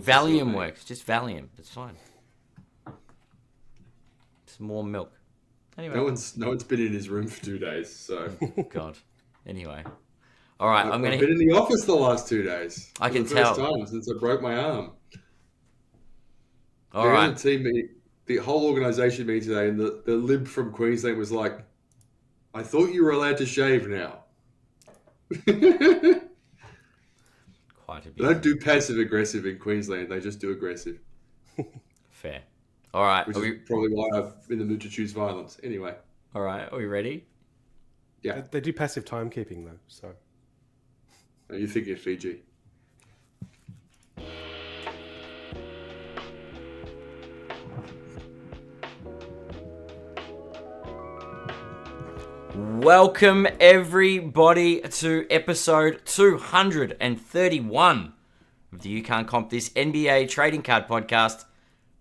Valium works. Just Valium. It's fine. Some more milk. Anyway. No one's been in his room for 2 days, so. God. Anyway. All right, I've been in the office the last 2 days. I can tell. tell. For the first time since I broke my arm. All right. The team meeting, the whole organisation meeting today, and the lib from Queensland was like, "I thought you were allowed to shave now." Quite a bit. They don't do passive aggressive in Queensland; they just do aggressive. Fair. All right. Which is probably why I've been in the mood to choose violence. Anyway. All right. Are we ready? Yeah. They do passive timekeeping though, so. Are you thinking of Fiji? Welcome everybody to episode 231 of the You Can't Comp This NBA Trading Card Podcast.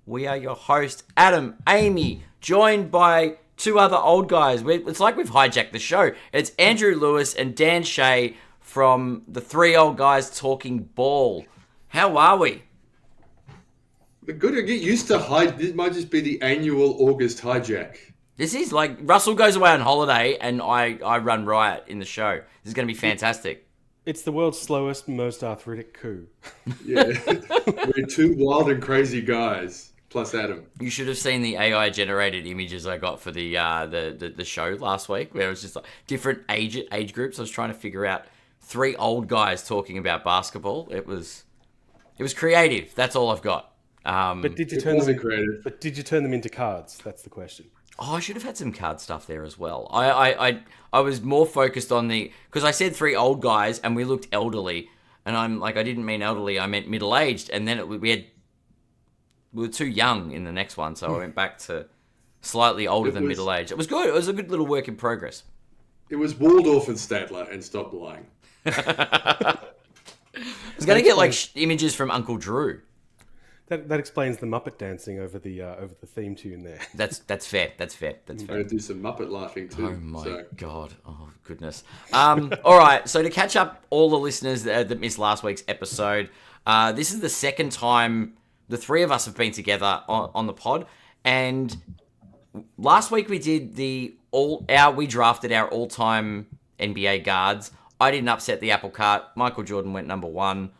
We are your host, Adam, Amy, joined by two other old guys. It's like we've hijacked the show. It's Andrew Lewis and Dan Shea from the Three Old Guys Talking Ball. How are we? We're good. I get used to This might just be the annual August hijack. This is like Russell goes away on holiday and I run riot in the show. This is going to be fantastic. It's the world's slowest, most arthritic coup. Yeah, we're two wild and crazy guys. Plus Adam. You should have seen the AI generated images I got for the show last week, where it was just like different age groups. I was trying to figure out three old guys talking about basketball. It was creative. That's all I've got. But did you turn them into cards? That's the question. Oh, I should have had some card stuff there as well. I was more focused on because I said three old guys and we looked elderly, and I'm like, I didn't mean elderly, I meant middle aged, and then we were too young in the next one, so I went back to slightly older than middle aged. It was good. It was a good little work in progress. It was Waldorf and Stadler, and stop lying. I was going to get like images from Uncle Drew. That explains the Muppet dancing over the theme tune there. That's fair. That's fair. I'm going to do some Muppet laughing too. Oh my God. Oh goodness. All right. So to catch up all the listeners that missed last week's episode, this is the second time the three of us have been together on the pod, and last week we did we drafted our all-time NBA guards. I didn't upset the apple cart. Michael Jordan went number one.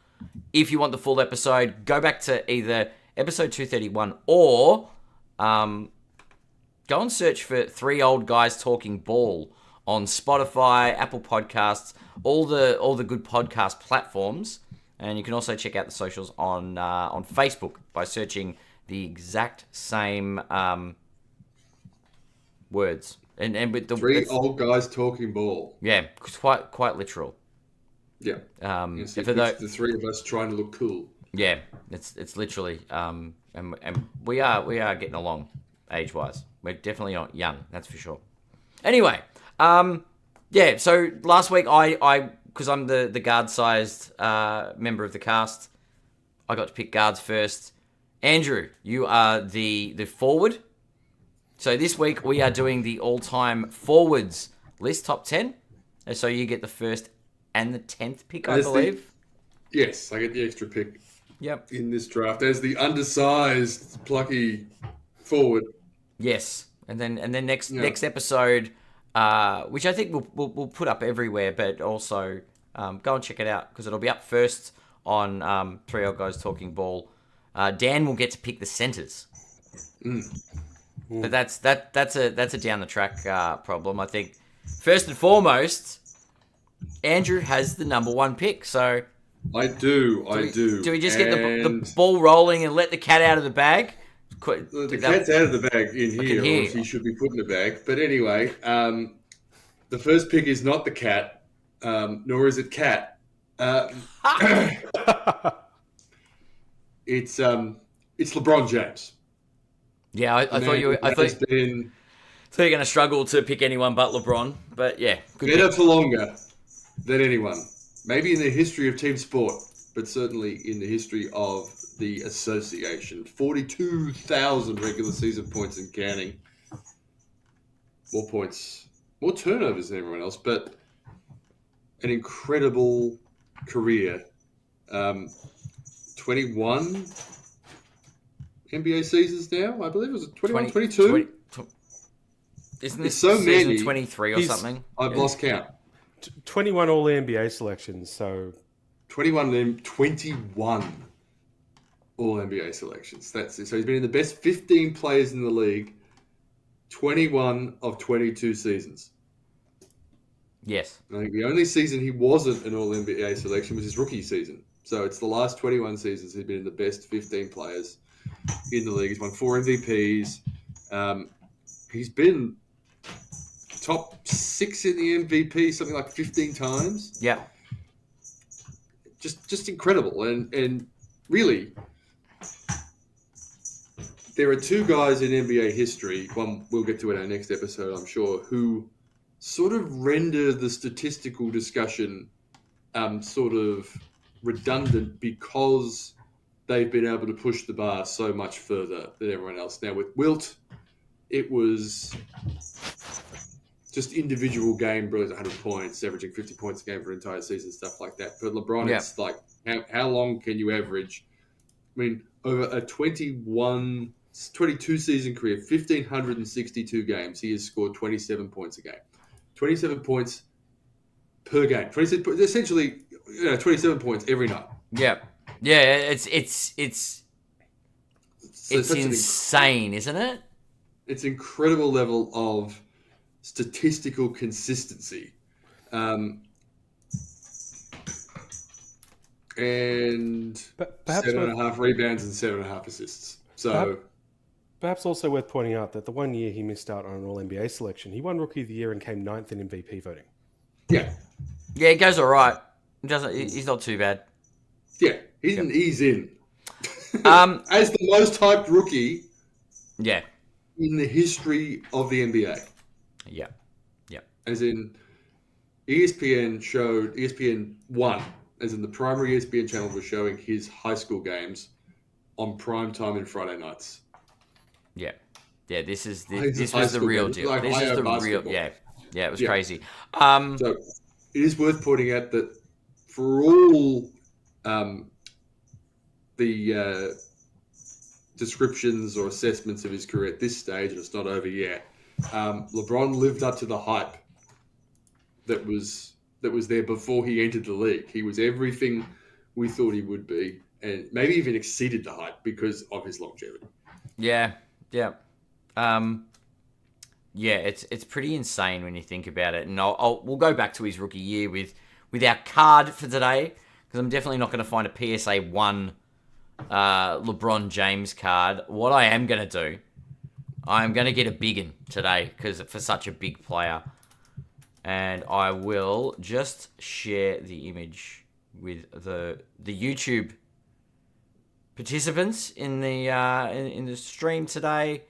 If you want the full episode, go back to either episode 231 or go and search for Three Old Guys Talking Ball on Spotify, Apple Podcasts, all the good podcast platforms. And you can also check out the socials on Facebook by searching the exact same words. And with the Three Old Guys Talking Ball. Yeah, quite literal. Yeah. For the three of us trying to look cool. Yeah, it's literally and we are getting along age wise. We're definitely not young, that's for sure. Anyway, yeah. So last week I because I'm the guard sized member of the cast, I got to pick guards first. Andrew, you are the forward. So this week we are doing the all time forwards list, top 10. And so you get the first and the 10th pick, I believe. Yes, I get the extra pick. Yep. In this draft as the undersized, plucky forward. Yes, and then next episode, which I think we'll put up everywhere, but also go and check it out because it'll be up first on Three Old Guys Talking Ball. Dan will get to pick the centers. But that's a down the track problem. I think first and foremost, Andrew has the number one pick, so I do. Do we just get the ball rolling and let the cat out of the bag? The cat's out of the bag in here, or he should be put in the bag. But anyway, the first pick is not the cat, nor is it cat. It's LeBron James. Yeah, I thought you were going to struggle to pick anyone but LeBron, but yeah, better for longer than anyone. Maybe in the history of team sport, but certainly in the history of the association. 42,000 regular season points and counting. More points, more turnovers than everyone else, but an incredible career. 21 NBA seasons now. I believe it was 21, 20 22. Isn't this It's so season many. 23 or something? I've lost count. 21 All NBA selections. So 21 All NBA selections. That's it. So he's been in the best 15 players in the league 21 of 22 seasons. Yes. I think the only season he wasn't an All NBA selection was his rookie season. So it's the last 21 seasons he's been in the best 15 players in the league. He's won 4 MVPs. He's been top 6 in the MVP something like 15 times. Yeah. Just incredible. And really, there are 2 guys in NBA history, one we'll get to in our next episode, I'm sure, who sort of render the statistical discussion sort of redundant because they've been able to push the bar so much further than everyone else. Now, with Wilt, it was just individual game, brilliant, 100 points, averaging 50 points a game for an entire season, stuff like that. But LeBron, it's like, how long can you average? I mean, over a 22 season career, 1,562 games, he has scored 27 points a game. 27 points per game. 27, essentially, 27 points every night. Yeah. Yeah, it's insane, isn't it? It's an incredible level of statistical consistency. And perhaps 7.5 rebounds and 7.5 assists. So perhaps also worth pointing out that the one year he missed out on an All NBA selection, he won Rookie of the Year and came 9th in MVP voting. yeah, Yeah, it goes all right. He's not too bad. yeah, he's in. Um, As the most hyped rookie Yeah. in the history of the NBA. Yeah. Yeah. As in, ESPN 1, as in the primary ESPN channel was showing his high school games on prime time and Friday nights. Yeah. Yeah, this was the school real game. deal. Like This is higher the real, basketball. yeah. Yeah, it was Yeah. crazy. So it is worth pointing out that for all the descriptions or assessments of his career at this stage, and it's not over yet, LeBron lived up to the hype that was there before he entered the league. He was everything we thought he would be, and maybe even exceeded the hype because of his longevity. Yeah. Yeah. Yeah, it's pretty insane when you think about it. And we'll go back to his rookie year with our card for today, because I'm definitely not going to find a PSA 1 LeBron James card. What I am going to do, I'm going to get a big one today, because for such a big player. And I will just share the image with the YouTube participants in the stream today.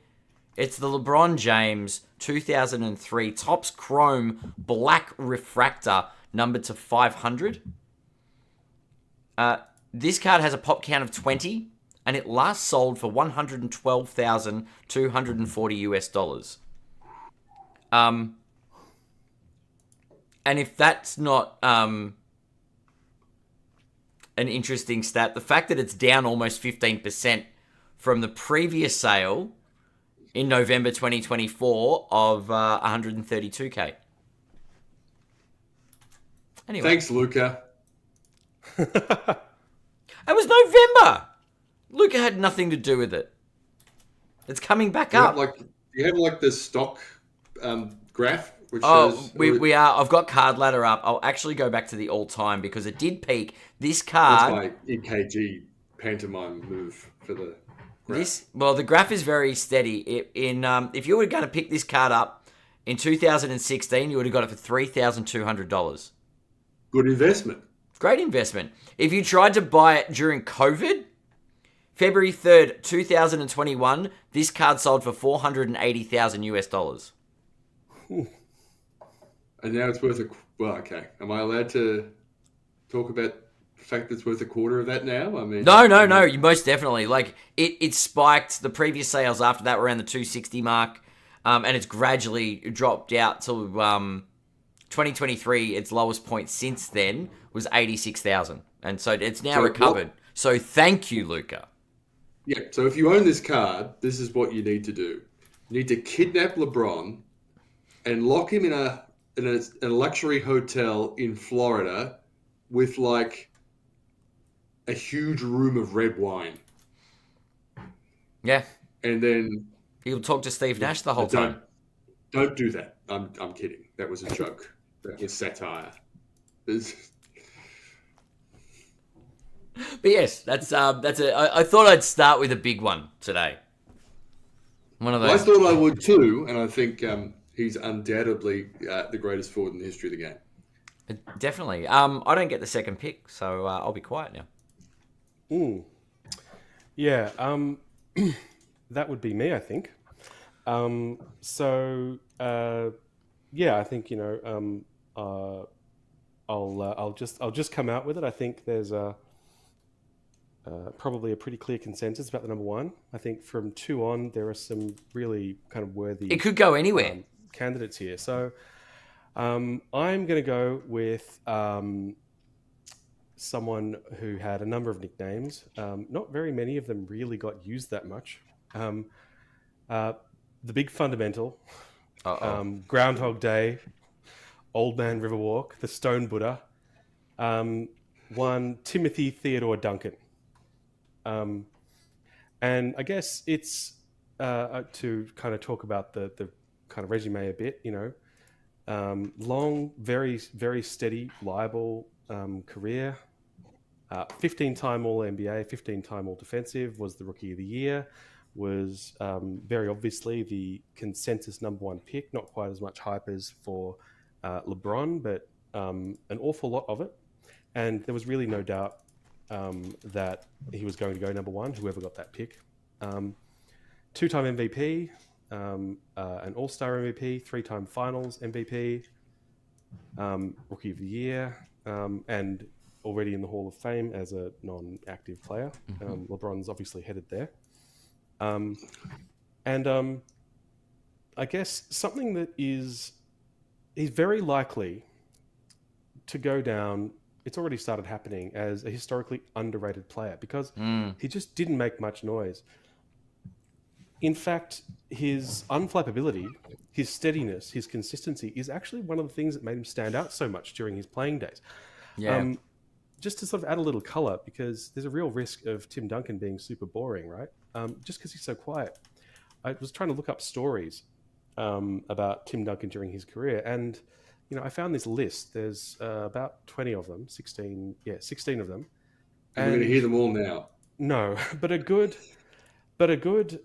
It's the LeBron James 2003 Topps Chrome Black Refractor, numbered to 500. This card has a pop count of 20, and it last sold for $112,240 US. And if that's not an interesting stat, the fact that it's down almost 15% from the previous sale in November 2024 of 132K. Anyway. Thanks, Luca. It was November. Luca had nothing to do with it. It's coming back up. Do you have the stock graph? Which we are. I've got Card Ladder up. I'll actually go back to the all-time because it did peak. This card... That's my EKG pantomime move for the graph. The graph is very steady. If you were going to pick this card up in 2016, you would have got it for $3,200. Good investment. Great investment. If you tried to buy it during COVID, February 3rd, 2021, this card sold for $480,000 US. And now it's worth okay. Am I allowed to talk about the fact that it's worth a quarter of that now? I mean, No. You most definitely it spiked. The previous sales after that were around the 260 mark, and it's gradually dropped out to 2023. Its lowest point since then was 86,000, and so it's now recovered. So thank you, Luca. Yeah. So if you own this card, this is what you need to do. You need to kidnap LeBron and lock him in a luxury hotel in Florida with like a huge room of red wine. Yeah. And then He'll talk to Steve Nash the whole time. Don't do that. I'm kidding. That was a joke. That was satire. But yes, that's I thought I'd start with a big one today. One of those. I thought I would too, and I think he's undoubtedly the greatest forward in the history of the game. Definitely. I don't get the second pick, so I'll be quiet now. Yeah, that would be me, I think. Yeah, I think I'll just come out with it. I think there's probably a pretty clear consensus about the number one. I think from 2 on, there are some really kind of worthy. It could go anywhere. Candidates here. So I'm going to go with someone who had a number of nicknames. Not very many of them really got used that much. The Big Fundamental, Groundhog Day, Old Man Riverwalk, the Stone Buddha, one Timothy Theodore Duncan. And I guess it's to kind of talk about the kind of resume a bit, long, very, very steady, reliable career. 15-time All-NBA, 15-time All-Defensive, was the Rookie of the Year, was very obviously the consensus number one pick, not quite as much hype as for LeBron, but an awful lot of it. And there was really no doubt that he was going to go number one, whoever got that pick. 2-time MVP, an All-Star MVP, 3-time Finals MVP, Rookie of the Year, and already in the Hall of Fame as a non-active player. LeBron's obviously headed there. I guess something that he's very likely to go down, it's already started happening, as a historically underrated player because he just didn't make much noise. In fact, his unflappability, his steadiness, his consistency is actually one of the things that made him stand out so much during his playing days. Yeah. Just to sort of add a little color, because there's a real risk of Tim Duncan being super boring, right? Just because he's so quiet. I was trying to look up stories about Tim Duncan during his career, and I found this list. There's about 20 of them, 16 of them. And we're going to hear them all now. No, but a good a good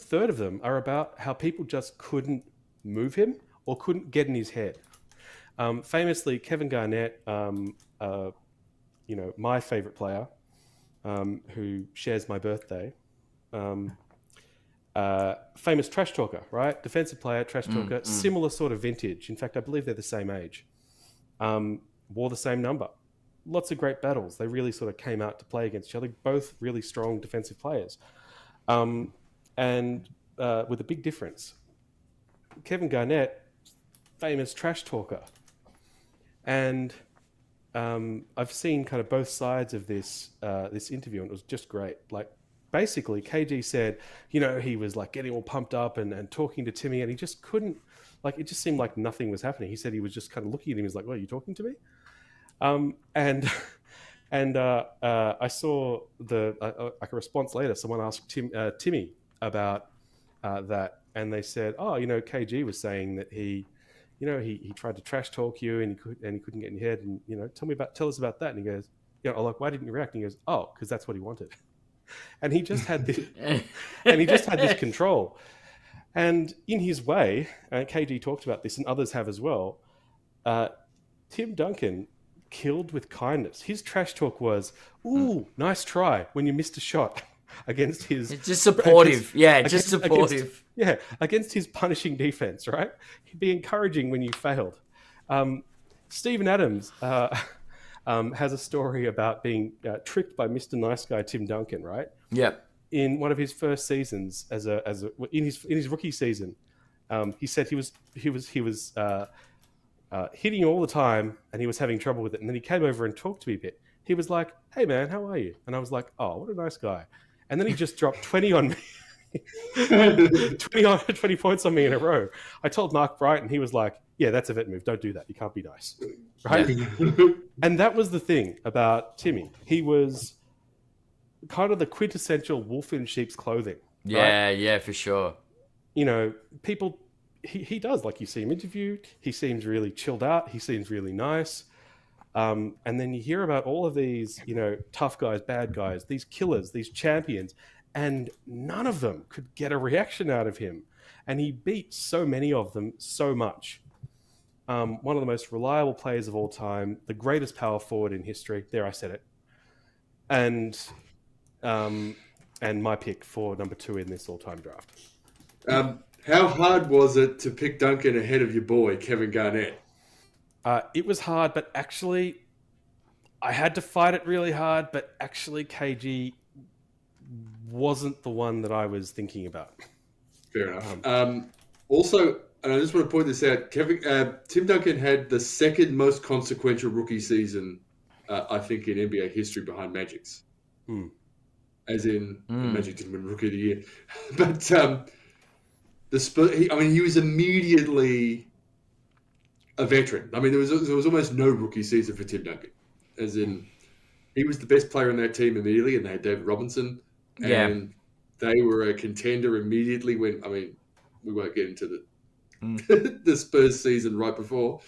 third of them are about how people just couldn't move him or couldn't get in his head. Famously, Kevin Garnett, my favorite player, who shares my birthday, famous trash talker, right? Defensive player, trash talker, similar sort of vintage. In fact, I believe they're the same age. Wore the same number. Lots of great battles. They really sort of came out to play against each other. Both really strong defensive players. And with a big difference. Kevin Garnett, famous trash talker. And I've seen kind of both sides of this interview, and it was just great. Like, basically, KG said, he was like getting all pumped up and talking to Timmy, and he just couldn't, like, it just seemed like nothing was happening. He said he was just kind of looking at him. He was like, "Well, are you talking to me?" I saw like a response later. Someone asked Timmy about that, and they said, "Oh, KG was saying that he tried to trash talk you, and he couldn't get in your head, and tell us about that." And he goes, like, "Why didn't you react?" And he goes, "Oh, because that's what he wanted." And he just had this, control. And in his way, KG talked about this, and others have as well. Tim Duncan killed with kindness. His trash talk was, "Ooh, nice try," when you missed a shot against his... It's just supportive. Supportive. Against his punishing defense, right? He'd be encouraging when you failed. Steven Adams has a story about being tricked by Mr. Nice Guy Tim Duncan, right? Yeah. In one of his first seasons, in his rookie season, he said he was hitting all the time, and he was having trouble with it. And then he came over and talked to me a bit. He was like, "Hey man, how are you?" And I was like, "Oh, what a nice guy." And then he just dropped 20 on me. 20 points on me in a row. I told Mark Bright, and he was like, "Yeah, that's a vet move. Don't do that. You can't be nice." Right? Yeah. And that was the thing about Timmy. He was kind of the quintessential wolf in sheep's clothing. Yeah, right? yeah, for sure. You know, people, he does, like you see him interviewed. He seems really chilled out. He seems really nice. And then you hear about all of these, you know, tough guys, bad guys, these killers, these champions, and none of them could get a reaction out of him. And he beat so many of them so much. One of the most reliable players of all time, the greatest power forward in history. There, I said it. And my pick for number 2 in this all-time draft. How hard was it to pick Duncan ahead of your boy, Kevin Garnett? It was hard, but actually, I had to fight it really hard, but actually, KG wasn't the one that I was thinking about. Fair enough. Also, and I just want to point this out, Tim Duncan had the second most consequential rookie season, I think, in NBA history behind Magic's. As in, Magic didn't win Rookie of the Year. But the Spurs, he was immediately a veteran. I mean, there was almost no rookie season for Tim Duncan. As in, he was the best player on that team immediately, and they had David Robinson. And they were a contender immediately when, I mean, we won't get into the Spurs season right before,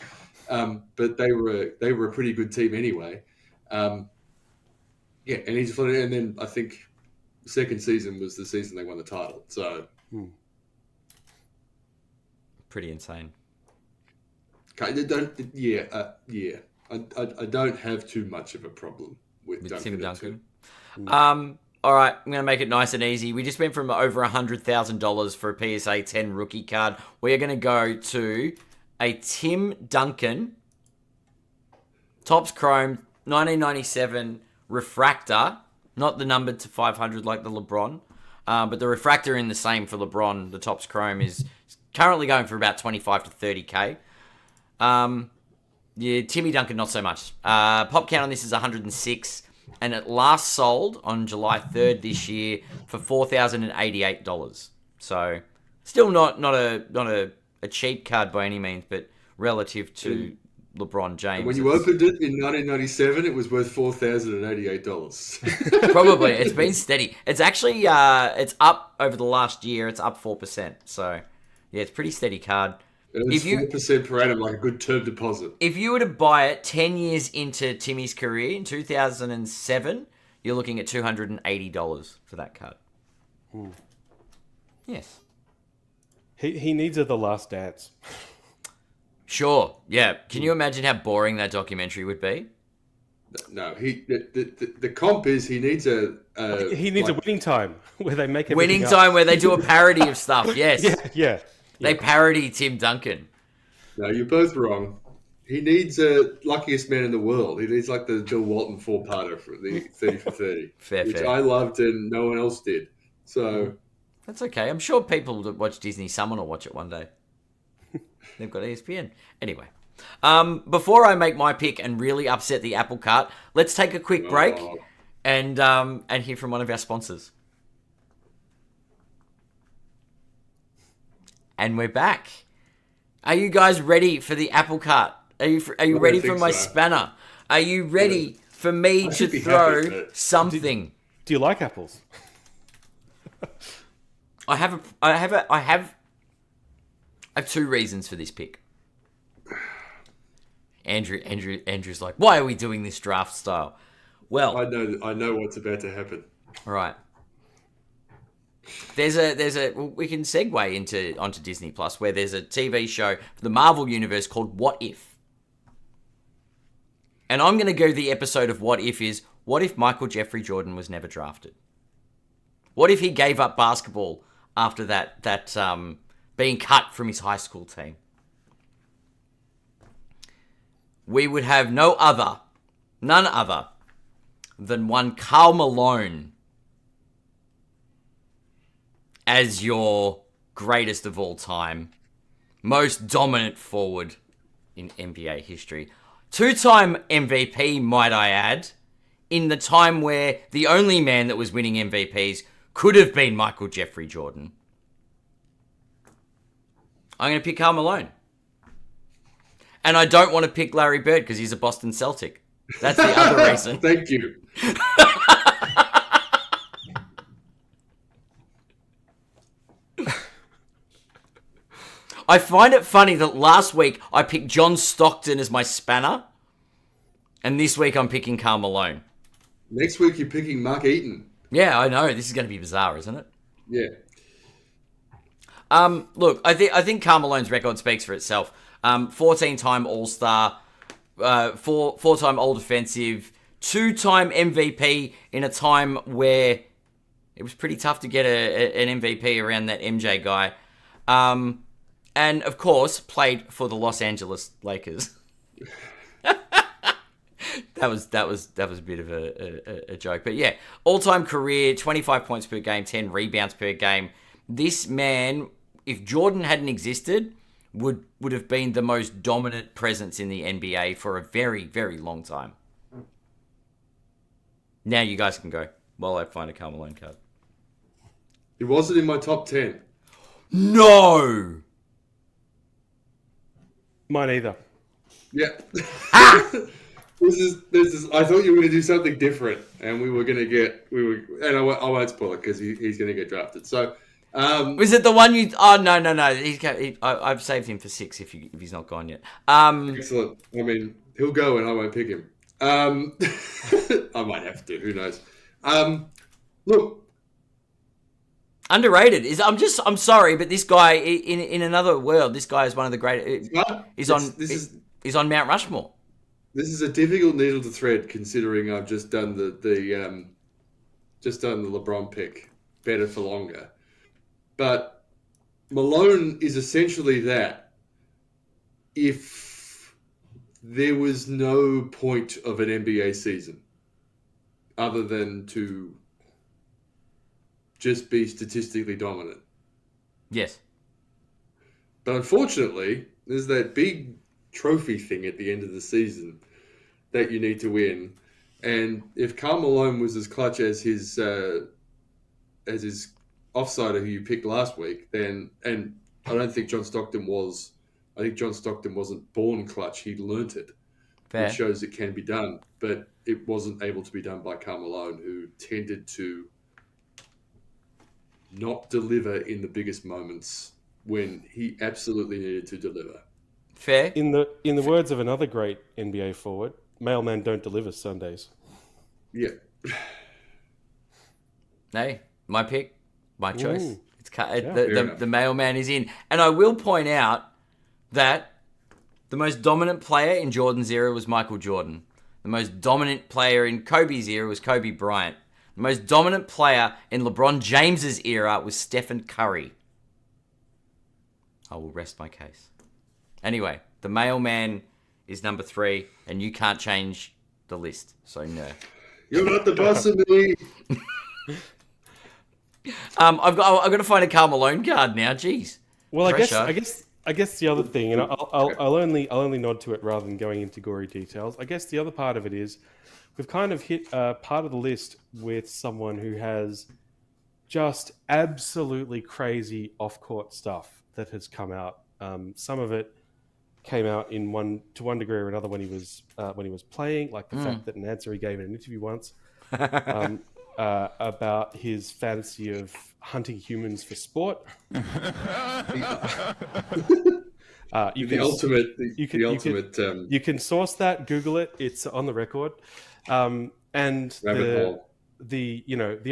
but they were a pretty good team anyway. And then I think the second season was the season they won the title. So pretty insane. I don't have too much of a problem with Tim Duncan. All right, I'm going to make it nice and easy. We just went from over $100,000 for a PSA 10 rookie card. We are going to go to a Tim Duncan Topps Chrome 1997 refractor, not the numbered to 500 like the LeBron, but the refractor in the same for LeBron. The Topps Chrome is currently going for about 25 to 30K. Timmy Duncan, not so much. Pop count on this is 106. And it last sold on July 3rd this year for $4,088. So still not a cheap card by any means, but relative to LeBron James. And when you opened it in 1997, it was worth $4,088. Probably. It's been steady. It's actually it's up over the last year. It's up 4%. So yeah, it's a pretty steady card. It's 4% per annum, like a good term deposit. If you were to buy it 10 years into Timmy's career in 2007, you're looking at $280 for that card. Yes. He needs The Last Dance. Sure. Yeah. Can you imagine how boring that documentary would be? No. The comp is he needs a winning time where they make winning time where they do a parody of stuff. Yes. Yeah. They parody Tim Duncan. No, you're both wrong. He needs a luckiest man in the world. He needs like the Bill Walton 4-parter for the 30 for 30, which I loved and no one else did. So that's okay. I'm sure people that watch Disney Summon will watch it one day. They've got ESPN. Anyway, before I make my pick and really upset the apple cart, let's take a quick break and hear from one of our sponsors. And we're back. Are you guys ready for the apple cart? Are you ready for my spanner? Are you ready for me to throw something? Do you like apples? I have 2 reasons for this pick. Andrew's like, why are we doing this draft style? Well, I know what's about to happen. All right. We can segue onto Disney Plus, where there's a TV show for the Marvel Universe called What If? And I'm going to go the episode of What If is, what if Michael Jeffrey Jordan was never drafted? What if he gave up basketball after that being cut from his high school team? We would have none other than one Karl Malone as your greatest of all time, most dominant forward in NBA history. 2-time MVP, might I add. in the time where the only man that was winning MVPs could have been Michael Jeffrey Jordan. I'm going to pick Karl Malone. And I don't want to pick Larry Bird because he's a Boston Celtic. That's the other reason. Thank you. I find it funny that last week I picked John Stockton as my spanner, and this week I'm picking Karl Malone. Next week you're picking Mark Eaton. Yeah, I know. This is going to be bizarre, isn't it? Yeah. Look, I think Karl Malone's record speaks for itself. 14-time All-Star, four-time All-Defensive, 2-time MVP in a time where it was pretty tough to get an MVP around that MJ guy. And of course, played for the Los Angeles Lakers. That was a bit of a joke, but yeah, all-time career, 25 points per game, 10 rebounds per game. This man, if Jordan hadn't existed, would have been the most dominant presence in the NBA for a very, very long time. Now you guys can go while I find a Karl Malone card. It wasn't in my top 10. No. Mine either. Yeah. This is. I thought you were going to do something different, and we were going to get. And I won't spoil it because he's going to get drafted. So, was it the one you? Oh no. I've saved him for 6 if he's not gone yet. Excellent. I mean, he'll go, and I won't pick him. I might have to. Who knows? Look. Underrated is. I'm sorry, but this guy in another world. This guy is one of the great. He's on Mount Rushmore. This is a difficult needle to thread, considering I've just done the LeBron pick, better for longer. But Malone is essentially that. If there was no point of an NBA season, other than to just be statistically dominant. Yes. But unfortunately, there's that big trophy thing at the end of the season that you need to win. And if Karl Malone was as clutch as his offsider who you picked last week, then, and I don't think John Stockton was. I think John Stockton wasn't born clutch; he learnt it. Fair. Which shows it can be done, but it wasn't able to be done by Karl Malone, who tended to not deliver in the biggest moments when he absolutely needed to deliver. Fair. In the words of another great NBA forward, mailmen don't deliver Sundays. Yeah. Hey, my pick, my choice. Ooh. The mailman is in. And I will point out that the most dominant player in Jordan's era was Michael Jordan. The most dominant player in Kobe's era was Kobe Bryant. The most dominant player in LeBron James's era was Stephen Curry. I will rest my case. Anyway, the mailman is number 3, and you can't change the list, so no. You're not the boss of me. I've got to find a Karl Malone card now. Jeez. Well, Pressure. I guess the other thing, and I'll only nod to it rather than going into gory details. I guess the other part of it is we've kind of hit part of the list with someone who has just absolutely crazy off-court stuff that has come out. Some of it came out in one degree or another when he was playing, like the fact that an answer he gave in an interview once about his fantasy of hunting humans for sport. You can source that, Google it. It's on the record. And the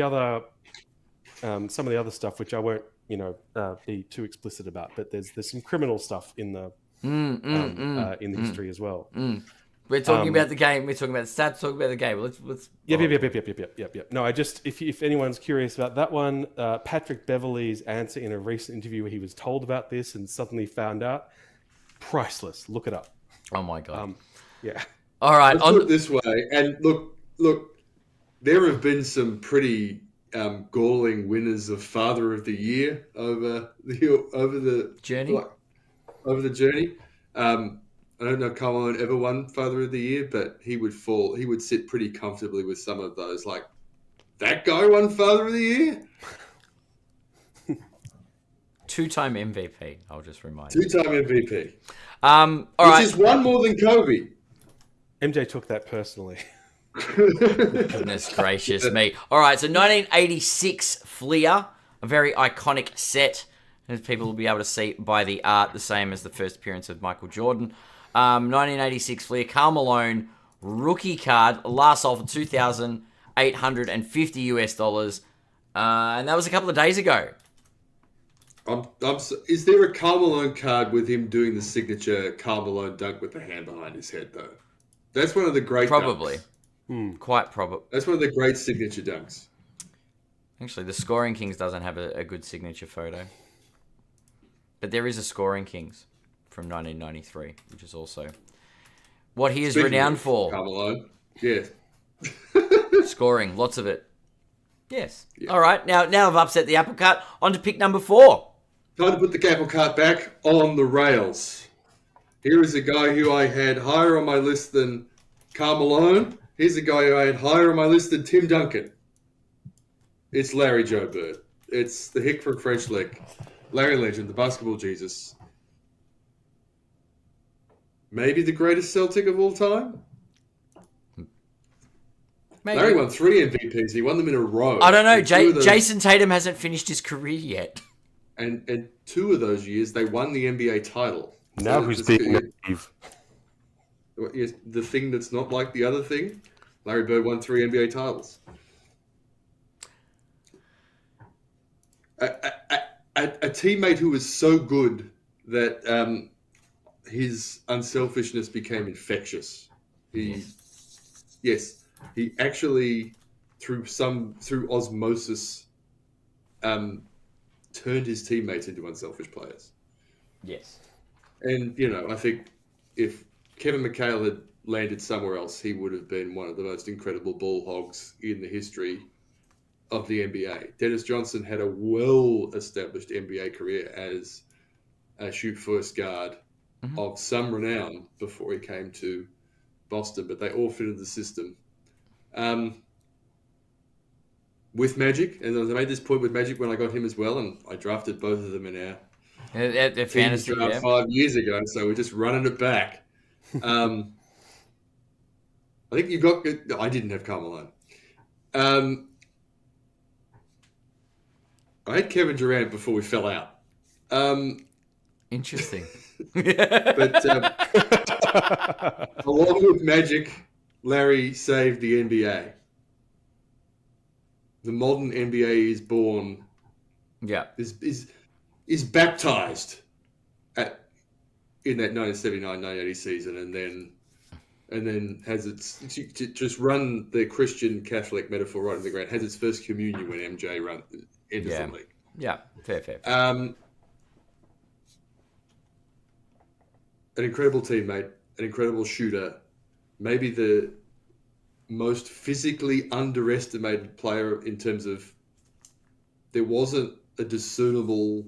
other some of the other stuff, which I won't be too explicit about, but there's some criminal stuff in the history as well. We're talking about the game. We're talking about the stats. Talking about the game. Let's. Yep. No, if anyone's curious about that one, Patrick Beverley's answer in a recent interview where he was told about this and suddenly found out, priceless. Look it up. Oh my god. Yeah. All right. Let's put it this way, and look, there have been some pretty galling winners of Father of the Year over the journey. Over the journey. I I don't know if Carmelo ever won Father of the Year, but he would sit pretty comfortably with some of those. Like, that guy won Father of the Year? Two-time MVP, I'll just remind you. Two-time MVP. All Which right. is one more than Kobe. MJ took that personally. Goodness gracious me. All right, so 1986 Fleer, a very iconic set, as people will be able to see by the art, the same as the first appearance of Michael Jordan. 1986 Fleer, Karl Malone, rookie card, last sold for $2,850 US. And that was a couple of days ago. Is there a Karl Malone card with him doing the signature Karl Malone dunk with the hand behind his head, though? That's one of the great Probably. dunks. Quite probably. That's one of the great signature dunks. Actually, the Scoring Kings doesn't have a good signature photo. But there is a Scoring Kings from 1993, which is also what he is renowned for. Karl Malone. Yeah. Scoring, lots of it. Yes. Yeah. All right, now I've upset the apple cart. On to pick number 4. Time to put the apple cart back on the rails. Here is a guy who I had higher on my list than Karl Malone. Here's a guy who I had higher on my list than Tim Duncan. It's Larry Joe Bird. It's the hick from French Lick. Larry Legend, the basketball Jesus. Maybe the greatest Celtic of all time? Maybe. Larry won 3 MVPs. He won them in a row. I don't know. Jason Tatum hasn't finished his career yet. And 2 of those years, they won the NBA title. Now who's being naive? The thing that's not like the other thing, Larry Bird won 3 NBA titles. A teammate who was so good that his unselfishness became infectious. He actually, through osmosis, turned his teammates into unselfish players. Yes. And, I think if Kevin McHale had landed somewhere else, he would have been one of the most incredible ball hogs in the history of the NBA. Dennis Johnson had a well-established NBA career as a shoot-first guard of some renown before he came to Boston, but they all fitted the system. With Magic, and I made this point with Magic when I got him as well, and I drafted both of them in our fantasy draft 5 years ago, so we're just running it back. I think you got. I didn't have Karl Malone. I had Kevin Durant before we fell out. Interesting. But along with Magic, Larry saved the NBA. The modern NBA is born. Yeah. Is baptized in that 1979-1980 season, and then has its just run the Christian Catholic metaphor right in the ground. Has its first communion when MJ enters the league. Yeah, fair. An incredible teammate, an incredible shooter, maybe the most physically underestimated player in terms of there wasn't a discernible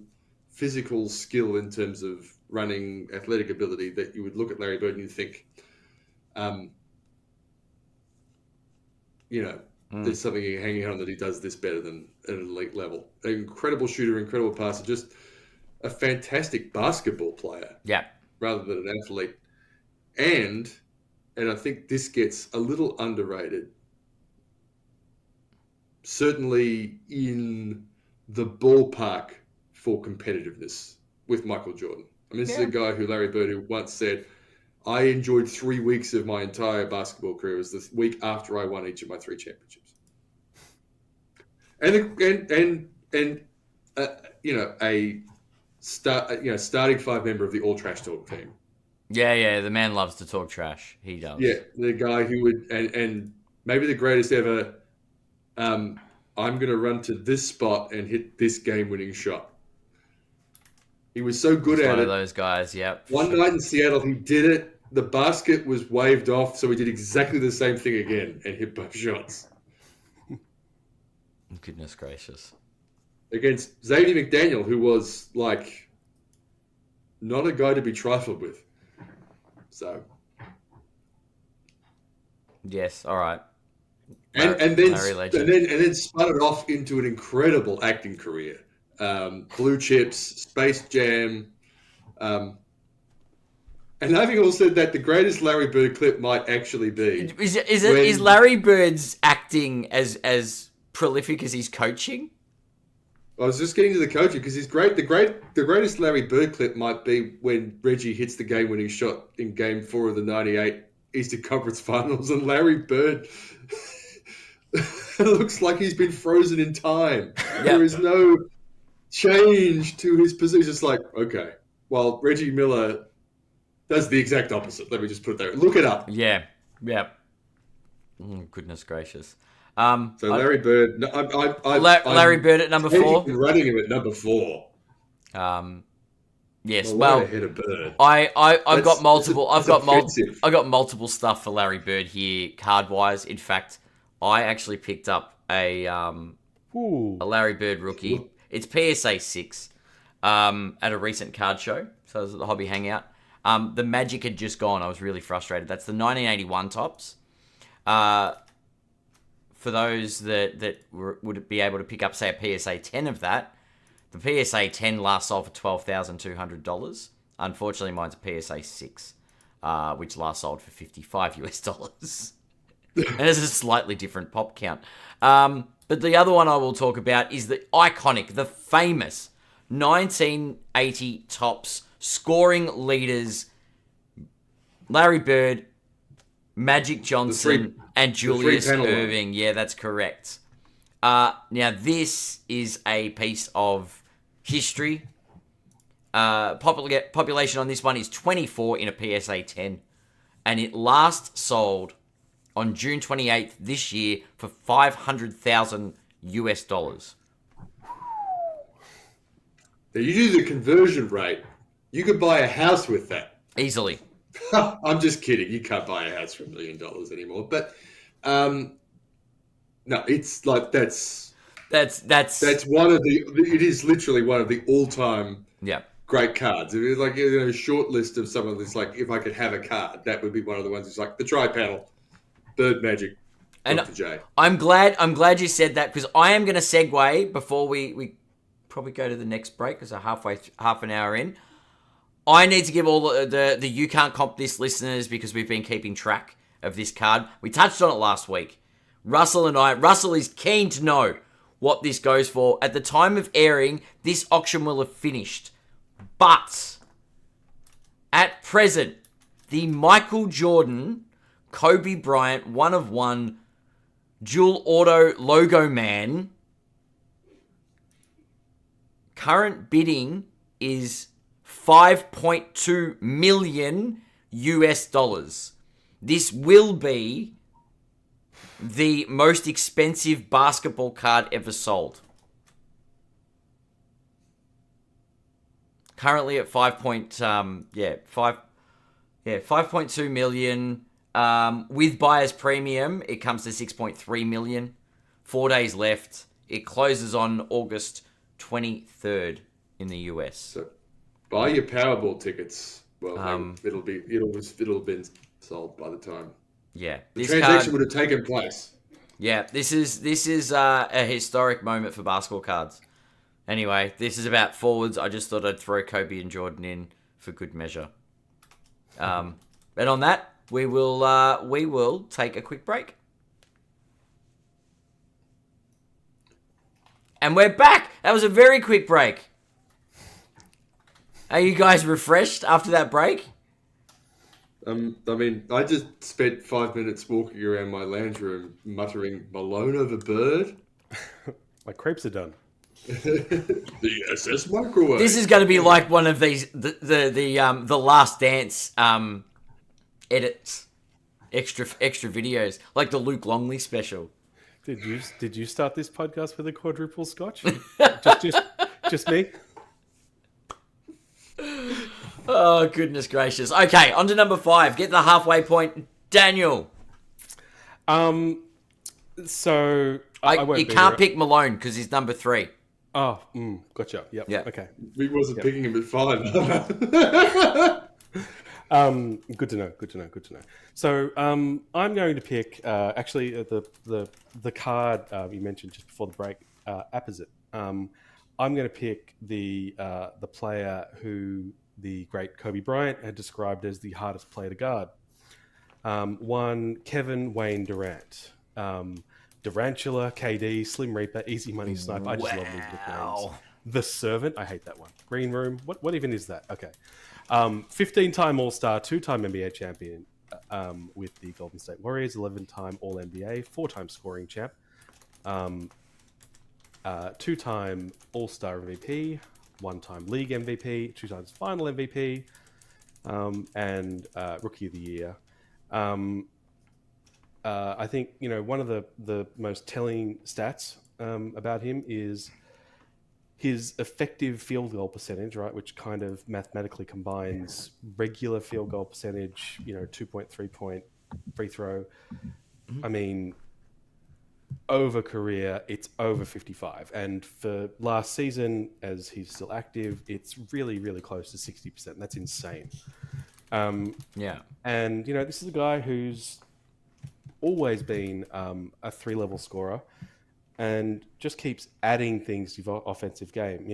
physical skill in terms of running athletic ability that you would look at Larry Bird and you think, there's something hanging on that he does this better than at an elite level. An incredible shooter, incredible passer, just a fantastic basketball player. Yeah. Rather than an athlete. And I think this gets a little underrated. Certainly in the ballpark for competitiveness with Michael Jordan. I mean, this is a guy who Larry Bird who once said, I enjoyed 3 weeks of my entire basketball career. It was the week after I won each of my 3 championships. A starting 5 member of the All Trash Talk team. Yeah, the man loves to talk trash. He does. Yeah, the guy who would, and maybe the greatest ever, I'm going to run to this spot and hit this game-winning shot. He was so good at it. One of those guys, yep. One night in Seattle, he did it. The basket was waved off, so he did exactly the same thing again and hit both shots. Goodness gracious. Against Xavier McDaniel, who was, not a guy to be trifled with. So, Yes, all right. and then Larry Legend. and then spun it off into an incredible acting career. Blue Chips, Space Jam. And having all said that, the greatest Larry Bird clip might actually be Is Larry Bird's acting as prolific as his coaching? I was just getting to the coaching because he's great. The greatest Larry Bird clip might be when Reggie hits the game-winning shot in Game 4 of the '98 Eastern Conference Finals, and Larry Bird looks like he's been frozen in time. Yeah. There is no change to his position. It's like, okay, while Reggie Miller does the exact opposite. Let me just put it there. Look it up. Yeah. Oh, goodness gracious. So Larry Bird. Larry Bird at number 4. Running him at number 4. Yes. Well, ahead of Bird. I've got multiple. That's offensive. I've got multiple stuff for Larry Bird here, card wise. In fact, I actually picked up a Larry Bird rookie. It's PSA 6 at a recent card show. So I was at the Hobby Hangout. The Magic had just gone. I was really frustrated. That's the 1981 tops. For those that would be able to pick up, say, a PSA 10 of that, the PSA 10 last sold for $12,200. Unfortunately, mine's a PSA 6, which last sold for $55 US. And it's a slightly different pop count. But the other one I will talk about is the iconic, the famous 1980 tops scoring leaders, Larry Bird, Magic Johnson, and Julius Erving. Yeah, that's correct. Now, this is a piece of history. Population on this one is 24 in a PSA 10. And it last sold on June 28th this year for $500,000 US. Now, you do the conversion rate, you could buy a house with that. Easily. I'm just kidding. You can't buy a house for $1 million anymore. But no, it's like that's one of the. It is literally one of the all-time great cards. It is like a short list of some of this. Like if I could have a card, that would be one of the ones. It's like the tri-panel, Bird Magic, and Dr. J. I'm glad you said that because I am going to segue before we probably go to the next break because we're half an hour in. I need to give all the You Can't Comp This listeners, because we've been keeping track of this card. We touched on it last week. Russell is keen to know what this goes for. At the time of airing, this auction will have finished. But at present, the Michael Jordan, Kobe Bryant, 1 of 1, dual auto logo man, current bidding is $5.2 million US. This will be the most expensive basketball card ever sold. Currently at 5.2 million. With buyer's premium, it comes to 6.3 million. 4 days left. It closes on August 23rd in the US. So buy your Powerball tickets. Well, it'll have been sold by the time. Yeah, the transaction would have taken place. Yeah, this is a historic moment for basketball cards. Anyway, this is about forwards. I just thought I'd throw Kobe and Jordan in for good measure. And on that, we will take a quick break. And we're back. That was a very quick break. Are you guys refreshed after that break? I mean, I just spent 5 minutes walking around my lounge room muttering Malone over Bird. My crepes are done. The SS microwave. This is going to be like one of these the Last Dance edits, extra videos, like the Luke Longley special. Did you start this podcast with a quadruple scotch? just me. Oh, goodness gracious. Okay, on to number 5. Get the halfway point. Daniel. So... you can't pick Malone because he's number 3. Oh, gotcha. Yep. Yeah. Okay. We wasn't picking him at 5. Good to know. So I'm going to pick actually the card you mentioned just before the break, opposite. I'm going to pick the player who the great Kobe Bryant had described as the hardest player to guard. One, Kevin Wayne Durant. Durantula, KD, Slim Reaper, Easy Money Sniper. I just love these nicknames. The Servant. I hate that one. Green Room. What even is that? Okay. 15-time All-Star, 2-time NBA champion with the Golden State Warriors, 11-time All-NBA, 4-time scoring champ, 2-time All-Star MVP, 1-time League MVP, 2 times Final MVP, and Rookie of the Year. I think one of the most telling stats about him is his effective field goal percentage, right, which kind of mathematically combines regular field goal percentage, 2.3 point free throw. I mean, over career, it's over 55. And for last season, as he's still active, it's really, really close to 60%. That's insane. Yeah. And, this is a guy who's always been a 3-level scorer and just keeps adding things to the offensive game.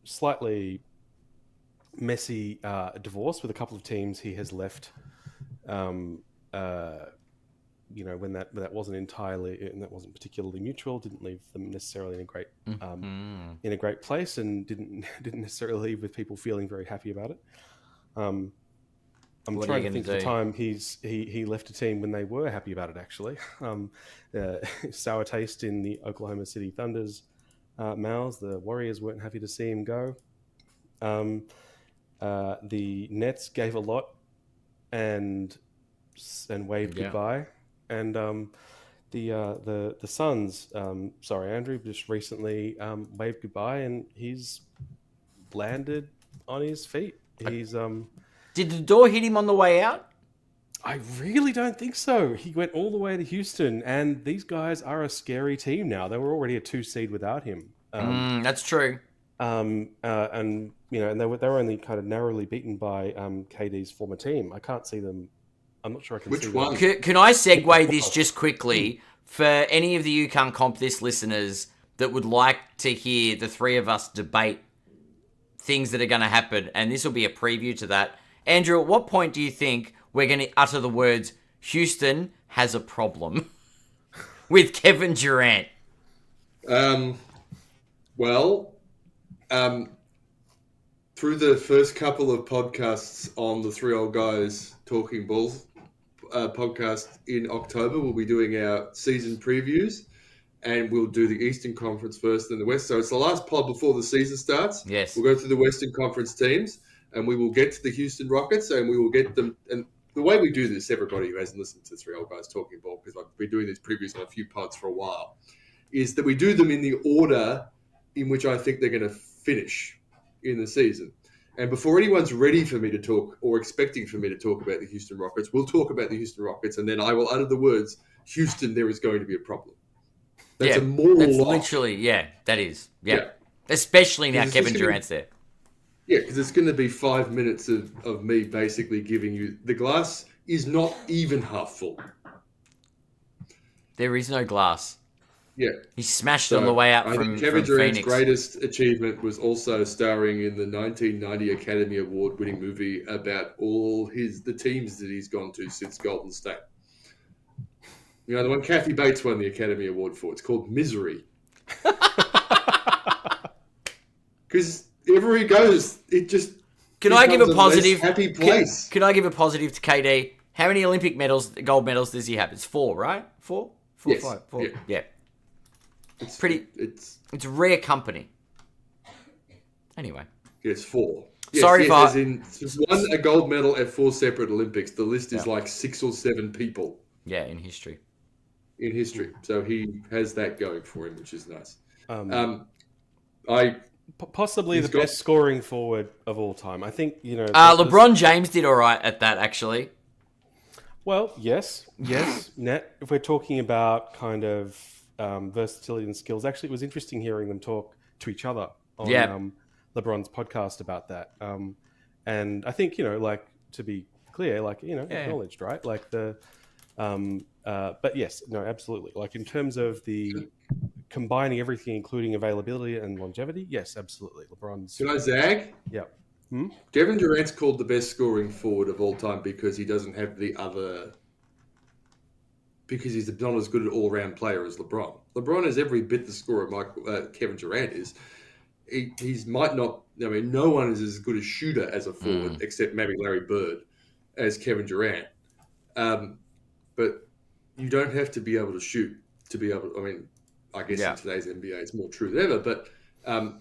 Slightly messy divorce with a couple of teams he has left. When that wasn't entirely and that wasn't particularly mutual, didn't leave them necessarily in a great place, and didn't necessarily leave with people feeling very happy about it. I'm trying to think of the time he left a team when they were happy about it, actually. Sour taste in the Oklahoma City Thunder's mouths. The Warriors weren't happy to see him go. The Nets gave a lot and waved goodbye. And the Suns, sorry, Andrew, just recently waved goodbye, and he's landed on his feet. He's... Did the door hit him on the way out? I really don't think so. He went all the way to Houston, and these guys are a scary team now. They were already a 2 seed without him. That's true. And they were only kind of narrowly beaten by KD's former team. I can't see them. I'm not sure I can see Which one? Can I segue this just quickly for any of the You Can't Comp This listeners that would like to hear the three of us debate things that are going to happen, and this will be a preview to that. Andrew, at what point do you think we're going to utter the words, Houston has a problem with Kevin Durant? Through the first couple of podcasts on the Three Old Guys Talking Balls podcast in October, we'll be doing our season previews, and we'll do the Eastern Conference first, then the West. So it's the last pod before the season starts. Yes. We'll go through the Western Conference teams, and we will get to the Houston Rockets, and we will get them. And the way we do this, everybody who hasn't listened to Three Old Guys Talking Ball, because I've been doing these previews on a few pods for a while, is that we do them in the order in which I think they're going to finish in the season. And before anyone's ready for me to talk or expecting for me to talk about the Houston Rockets, we'll talk about the Houston Rockets, and then I will utter the words, Houston, there is going to be a problem. That's a moral lock. Literally, that is. Yeah. Especially now Kevin Durant's there. Yeah, because it's going to be 5 minutes of me basically giving you the glass is not even half full. There is no glass. Yeah. He smashed on the way out from Phoenix. Kevin Durant's greatest achievement was also starring in the 1990 Academy Award-winning movie about all the teams that he's gone to since Golden State. The one Kathy Bates won the Academy Award for. It's called Misery. Because everywhere he goes, it just Can I give a positive? Happy place. Can I give a positive to KD? How many Olympic medals, gold medals, does he have? It's 4, right? 4? 4, Yes. 5, 4. Yeah. It's rare company. Anyway. Yes, 4. Sorry, as in won a gold medal at 4 separate Olympics. The list is like 6 or 7 people. Yeah, in history. So he has that going for him, which is nice. Possibly the best scoring forward of all time. I think, LeBron James did all right at that, actually. Well, yes. Net, if we're talking about kind of versatility and skills, actually, it was interesting hearing them talk to each other on LeBron's podcast about that. And I think, to be clear, like, acknowledged, right? Like but yes, no, absolutely. Like in terms of the combining everything, including availability and longevity, yes, absolutely. LeBron's. Can I zag? Yeah. Kevin Durant's called the best scoring forward of all time because he doesn't have the other. Because he's not as good an all-round player as LeBron. LeBron is every bit the scorer Kevin Durant is. He's might not. I mean, no one is as good a shooter as a forward, except maybe Larry Bird, as Kevin Durant. But you don't have to be able to shoot to be able. I mean, I guess in today's NBA, it's more true than ever. But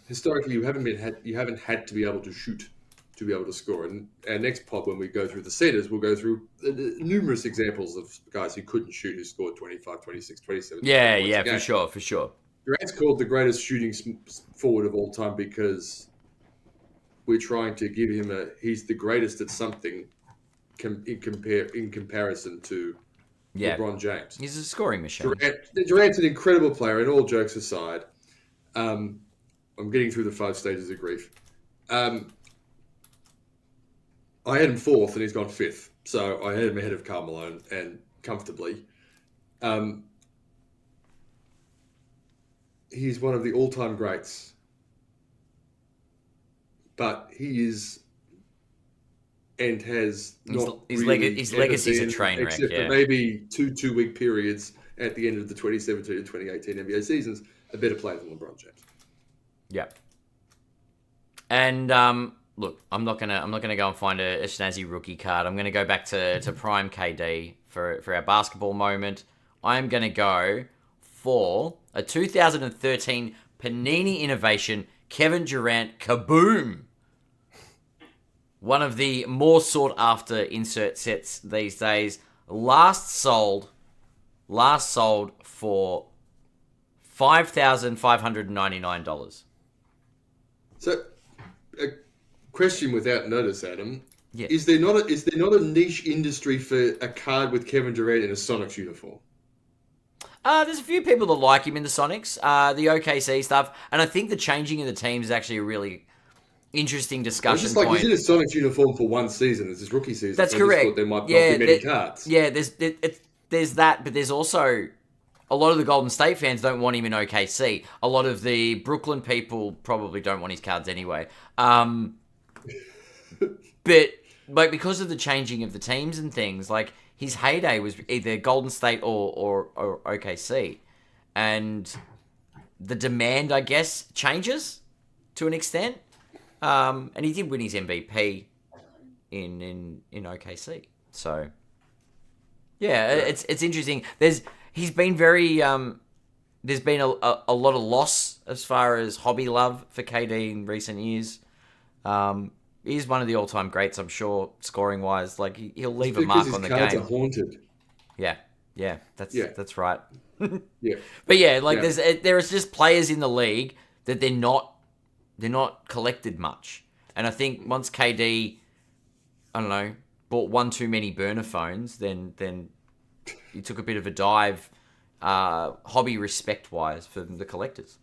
historically, you haven't had to be able to shoot to be able to score. And our next pod, when we go through the centers, we'll go through numerous examples of guys who couldn't shoot who scored 25, 26, 27. Yeah, for sure. Durant's called the greatest shooting forward of all time because we're trying to give him he's the greatest at something in comparison to LeBron James. He's a scoring machine. Durant's an incredible player, and all jokes aside, I'm getting through the 5 stages of grief. I had him 4th, and he's gone 5th. So I had him ahead of Karl Malone, and comfortably. He's one of the all-time greats. But he is and has not his legacy's a train wreck, except for maybe two-week periods at the end of the 2017 and 2018 NBA seasons, a better player than LeBron James. Yeah. And look, I'm not gonna go and find a snazzy rookie card. I'm gonna go back to prime KD for our basketball moment. I'm gonna go for a 2013 Panini innovation, Kevin Durant Kaboom. One of the more sought after insert sets these days. Last sold for $5,599. So, a question without notice, Adam. Yeah. Is there not a niche industry for a card with Kevin Durant in a Sonics uniform? There's a few people that like him in the Sonics, the OKC stuff, and I think the changing of the teams is actually a really interesting discussion It's just point. he's in a Sonics uniform for one season. It's his rookie season. That's I correct. Just thought there might not be many cards. Yeah, there's that, but there's also a lot of the Golden State fans don't want him in OKC. A lot of the Brooklyn people probably don't want his cards anyway. But because of the changing of the teams and things, like his heyday was either Golden State or OKC, and the demand, I guess, changes to an extent. And he did win his MVP in OKC. So yeah, it's interesting. He's been very there's been a lot of loss as far as hobby love for KD in recent years. He's one of the all-time greats, I'm sure, scoring wise. Like he'll leave a mark on the game. His cards are haunted. Yeah, that's right. Yeah, but yeah, there's just players in the league that they're not collected much, and I think once KD, I don't know, bought one too many burner phones, then he took a bit of a dive, hobby respect wise for the collectors.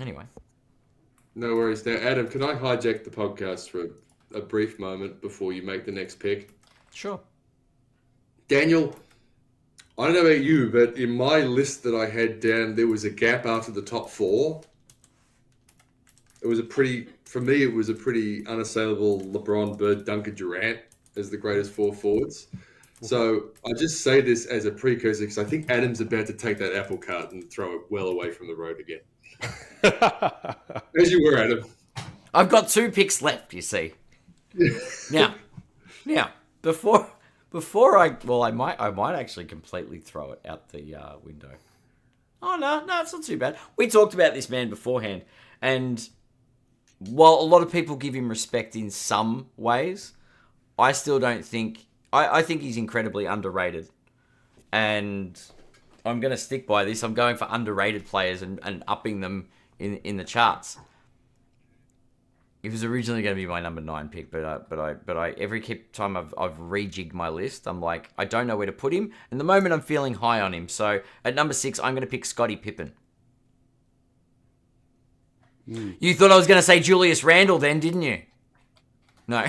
Anyway. No worries. Now, Adam, can I hijack the podcast for a brief moment before you make the next pick? Sure. Daniel, I don't know about you, but in my list that I had down, there was a gap after the top 4. It was for me, it was a pretty unassailable LeBron, Bird, Duncan, Durant as the greatest 4 forwards. So I just say this as a precursor because I think Adam's about to take that apple cart and throw it well away from the road again. As you were, Adam. I've got 2 picks left, you see. Now, before I might actually completely throw it out the window. Oh no, it's not too bad. We talked about this man beforehand, and while a lot of people give him respect in some ways, I still don't think. I think he's incredibly underrated, and I'm going to stick by this. I'm going for underrated players and upping them in the charts. It was originally going to be my number 9 pick, but I every time I've rejigged my list, I'm like, I don't know where to put him. And the moment I'm feeling high on him, so at number 6, I'm going to pick Scottie Pippen. You thought I was going to say Julius Randle then, didn't you? No.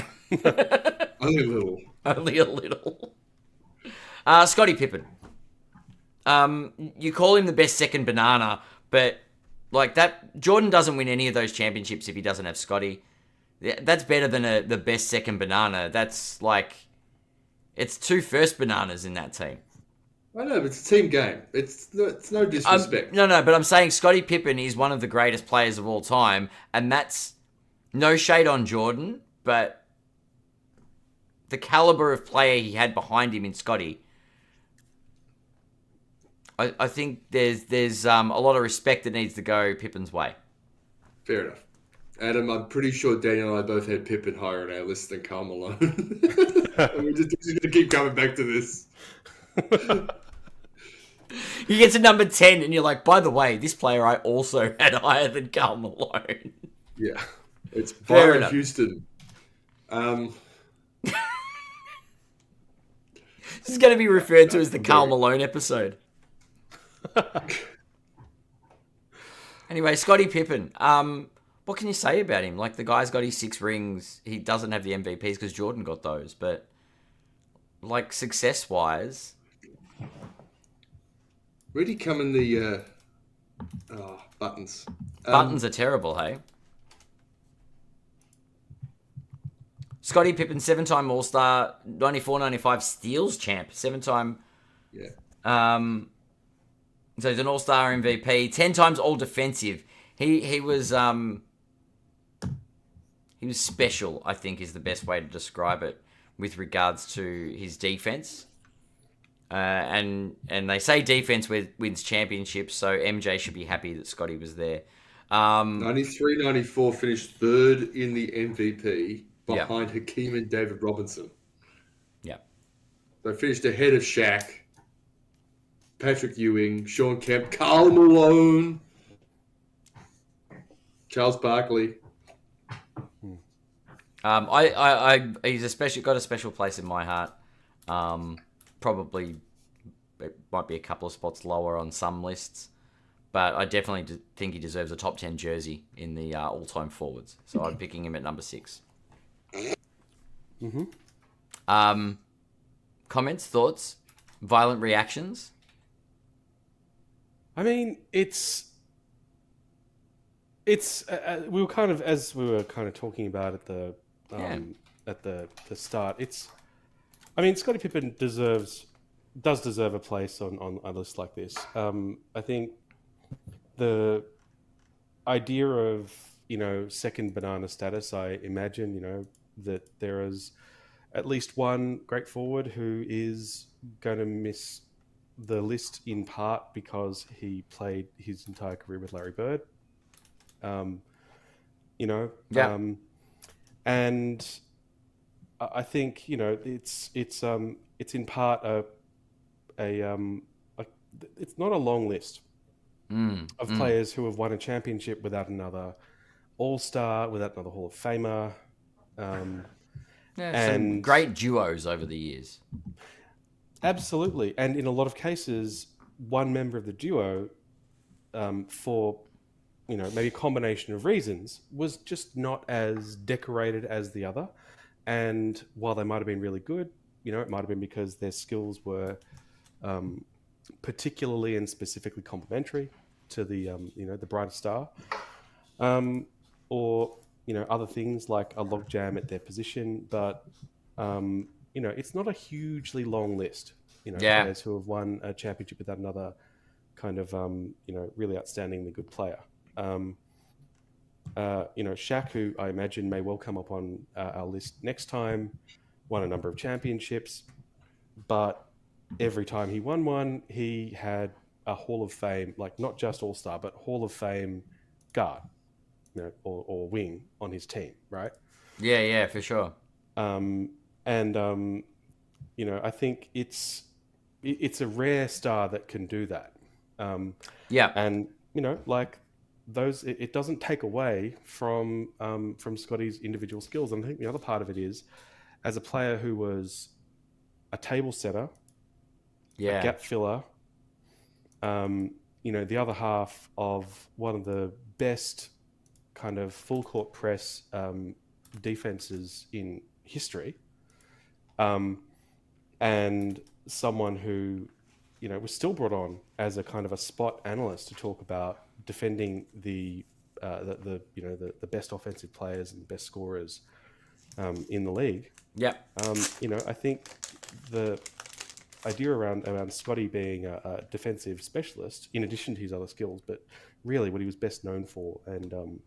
Only a little. Only a little. Scottie Pippen. You call him the best second banana, but like that, Jordan doesn't win any of those championships if he doesn't have Scottie. That's better than the best second banana. That's like, it's two first bananas in that team. I know, but it's a team game. It's no disrespect. No, but I'm saying Scottie Pippen is one of the greatest players of all time, and that's no shade on Jordan, but the caliber of player he had behind him in Scottie, I think there's a lot of respect that needs to go Pippen's way. Fair enough. Adam, I'm pretty sure Daniel and I both had Pippen higher on our list than Karl Malone. We're just going to keep coming back to this. You get to number 10 and you're like, by the way, this player I also had higher than Karl Malone. Yeah. It's Fair Byron enough. Houston. This is going to be referred to as the Karl Malone episode. Anyway, Scottie Pippen. What can you say about him? Like, the guy's got his 6 rings. He doesn't have the MVPs because Jordan got those. But, like, success-wise... Where'd he come in the buttons? Buttons are terrible, hey? Scottie Pippen, 7-time All-Star, 94-95 Steals champ, 7-time... Yeah. So he's an All-Star MVP, 10 times All-Defensive. He was special, I think, is the best way to describe it with regards to his defense. And they say defense wins championships, so MJ should be happy that Scottie was there. 93-94 finished third in the MVP behind Hakeem and David Robinson. Yeah. They finished ahead of Shaq, Patrick Ewing, Sean Kemp, Karl Malone, Charles Barkley. He's got a special place in my heart. Probably it might be a couple of spots lower on some lists, but I definitely think he deserves a top 10 jersey in the all-time forwards. So I'm picking him at number 6. Mm-hmm. Comments, thoughts, violent reactions? I mean, it's we were kind of, as we were kind of talking about at the start. I mean, Scottie Pippen does deserve a place on a list like this. I think the idea of, second banana status, I imagine, that there is at least one great forward who is going to miss the list in part because he played his entire career with Larry Bird. And I think it's in part it's not a long list of players who have won a championship without another All-Star, without another Hall of Famer. Some great duos over the years. Absolutely, and in a lot of cases, one member of the duo, for maybe a combination of reasons, was just not as decorated as the other. And while they might have been really good, it might have been because their skills were particularly and specifically complementary to the the brighter star, or other things like a logjam at their position. But it's not a hugely long list. Players who have won a championship without another kind of really outstandingly good player. Shaq, who I imagine may well come up on our list next time, won a number of championships, but every time he won one, he had a Hall of Fame, like not just All-Star, but Hall of Fame guard, or wing on his team, right? Yeah, for sure. I think it's a rare star that can do that. And those, it doesn't take away from Scottie's individual skills. And I think the other part of it is, as a player who was a table setter, a gap filler, the other half of one of the best kind of full court press defenses in history, and someone who, was still brought on as a kind of a spot analyst to talk about defending the best offensive players and best scorers in the league. Yeah. I think the idea around Scotty being a defensive specialist, in addition to his other skills, but really what he was best known for and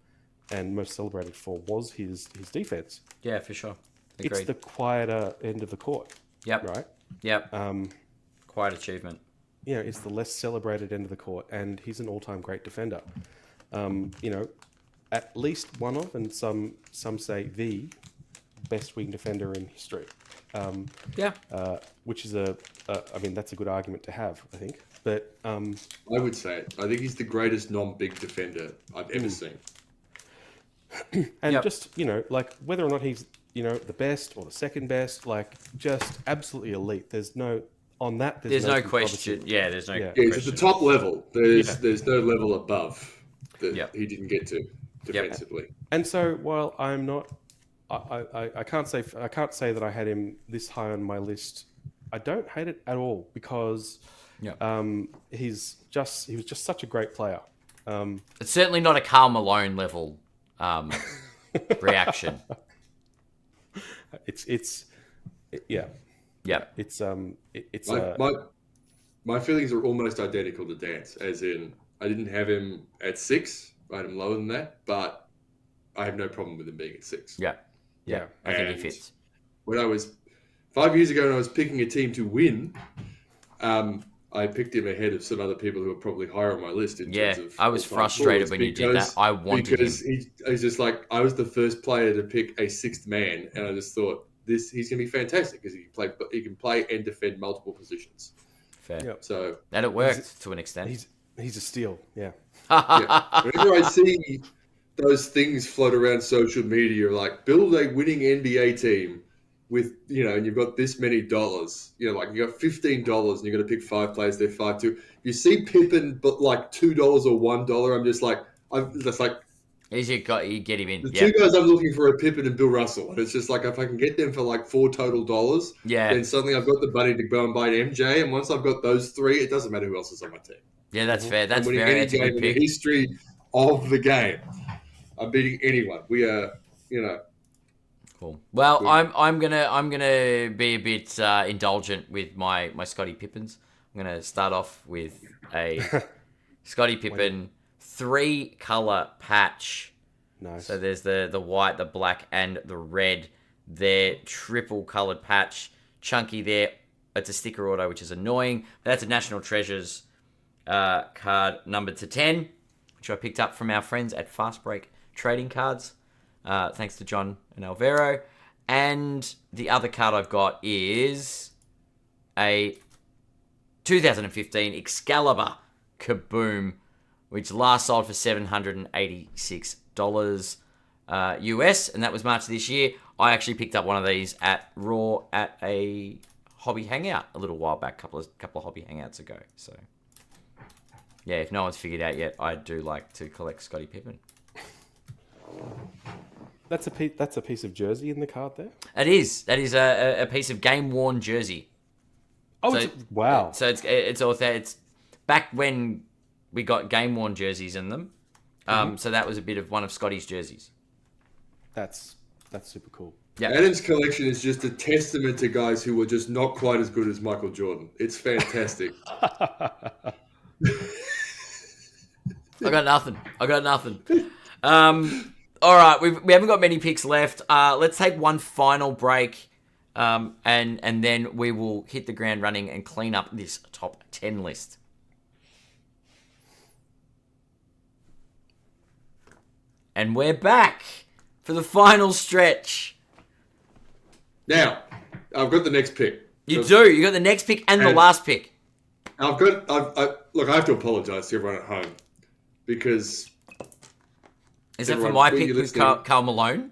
most celebrated for was his defense. Yeah, for sure. Agreed. It's the quieter end of the court. Yep. Right? Yep. Quite achievement. It's the less celebrated end of the court, and he's an all-time great defender. At least one of, and some say the best wing defender in history. Which is that's a good argument to have, I think. But I would say it. I think he's the greatest non-big defender I've ever seen. And just, whether or not he's, the best or the second best, just absolutely elite. There's no question. Yeah, there's no question. It's at the top level. There's no level above that he didn't get to defensively. Yep. And so while I'm not, I can't say that I had him this high on my list. I don't hate it at all because he was just such a great player. It's certainly not a Karl Malone level reaction. My feelings are almost identical to Dan's, as in I didn't have him at 6. I had him lower than that, but I have no problem with him being at 6. Yeah. I think he fits. When I was 5 years ago, when I was picking a team to win, I picked him ahead of some other people who were probably higher on my list. I was frustrated when you did that. I wanted him. Because he's just like, I was the first player to pick a 6th man, and I just thought, he's going to be fantastic because he can play and defend multiple positions. Fair. Yep. So, and it worked to an extent. He's a steal, yeah. Whenever I see those things float around social media, like build a winning NBA team with, and you've got this many dollars, you got $15 and you've got to pick 5 players, they're 5-2. You see Pippen, but like $2 or $1, I'm just like, you get him in. The 2 guys I'm looking for are Pippen and Bill Russell. And it's just like, if I can get them for like $4 total, then suddenly I've got the money to go and buy an MJ. And once I've got those 3, it doesn't matter who else is on my team. Yeah, that's fair. That's a good in pick. The history of the game. I'm beating anyone. We are, Cool. Well, good. I'm gonna be a bit indulgent with my Scottie Pippens. I'm gonna start off with a Scottie Pippen 3-color patch. Nice. So there's the white, the black, and the red. There, triple colored patch, chunky there. It's a sticker auto, which is annoying. That's a National Treasures card numbered to 10, which I picked up from our friends at Fast Break Trading Cards. Thanks to John and Alvaro. And the other card I've got is a 2015 Excalibur Kaboom, which last sold for $786 US, and that was March this year. I actually picked up one of these at Raw at a hobby hangout a little while back, couple of hobby hangouts ago. So, yeah, if no one's figured out yet, I do like to collect Scottie Pippen. That's a piece of jersey in the card there? It is. That is a piece of game-worn jersey. Oh, wow. So it's back when we got game-worn jerseys in them. So that was a bit of one of Scotty's jerseys. That's super cool. Yeah. Adam's collection is just a testament to guys who were just not quite as good as Michael Jordan. It's fantastic. I got nothing. All right, we haven't got many picks left. Let's take one final break, and then we will hit the ground running and clean up this top 10 list. And we're back for the final stretch. Now, I've got the next pick. You do. You got the next pick and the last pick. Look, I have to apologise to everyone at home because. Is that for my pick with Karl Malone?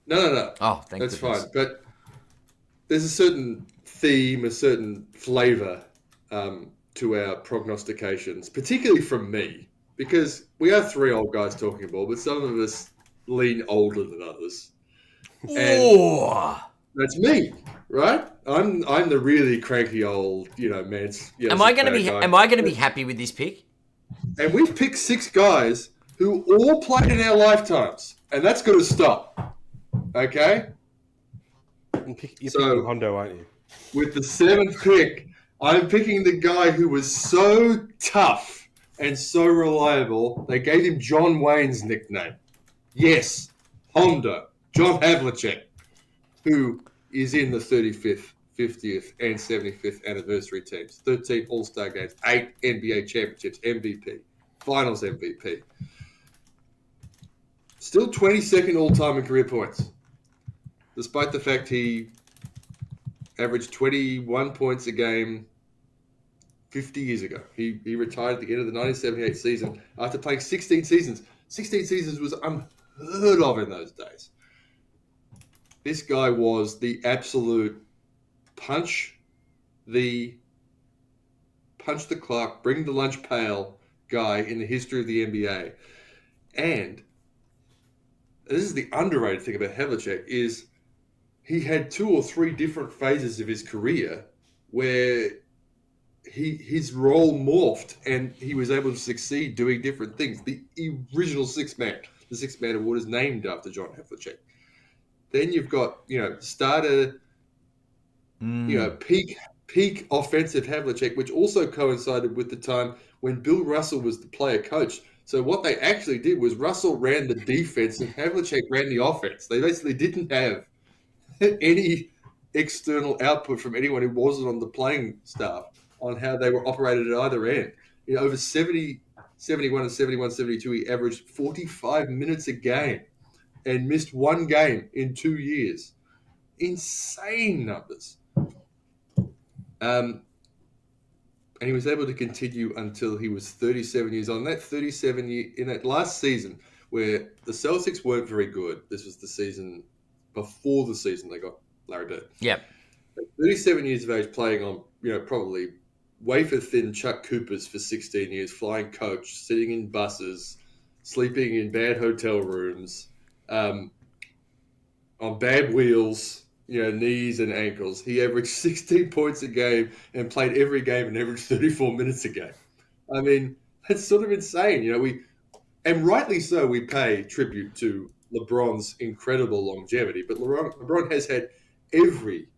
No. Oh, thank That's goodness. fine. But there's a certain theme, a certain flavour to our prognostications, particularly from me, because we are 3 old guys talking ball, but some of us lean older than others. And that's me. right? I'm the really cranky old, man. Am I going to be happy with this pick? And we've picked 6 guys who all played in our lifetimes, and that's got to stop. Okay. You're picking Hondo, aren't you? With the 7th pick, I'm picking the guy who was so tough and so reliable, they gave him John Wayne's nickname. Yes, Hondo, John Havlicek, who is in the 35th, 50th, and 75th anniversary teams. 13 All-Star games, 8 NBA championships, MVP, Finals MVP. Still 22nd all-time in career points, despite the fact he averaged 21 points a game 50 years ago. He retired at the end of the 1978 season after playing 16 seasons. 16 seasons was unheard of in those days. This guy was the absolute punch the clock, bring the lunch pail guy in the history of the NBA. And this is the underrated thing about Havlicek is he had 2 or 3 different phases of his career where his role morphed and he was able to succeed doing different things. The original sixth man award is named after John Havlicek. Then you've got, starter, peak offensive Havlicek, which also coincided with the time when Bill Russell was the player coach. So what they actually did was Russell ran the defense and Havlicek ran the offense. They basically didn't have any external output from anyone who wasn't on the playing staff on how they were operated at either end. Over 70, 71 and 71, 72, he averaged 45 minutes a game and missed 1 game in 2 years. Insane numbers. And he was able to continue until he was 37 years old. In that last season where the Celtics weren't very good, this was the season before the season they got Larry Bird. Yep. 37 years of age playing on, probably wafer-thin Chuck Coopers for 16 years, flying coach, sitting in buses, sleeping in bad hotel rooms, on bad wheels, knees and ankles. He averaged 16 points a game and played every game and averaged 34 minutes a game. I mean, that's sort of insane. And rightly so, we pay tribute to LeBron's incredible longevity, but LeBron has had every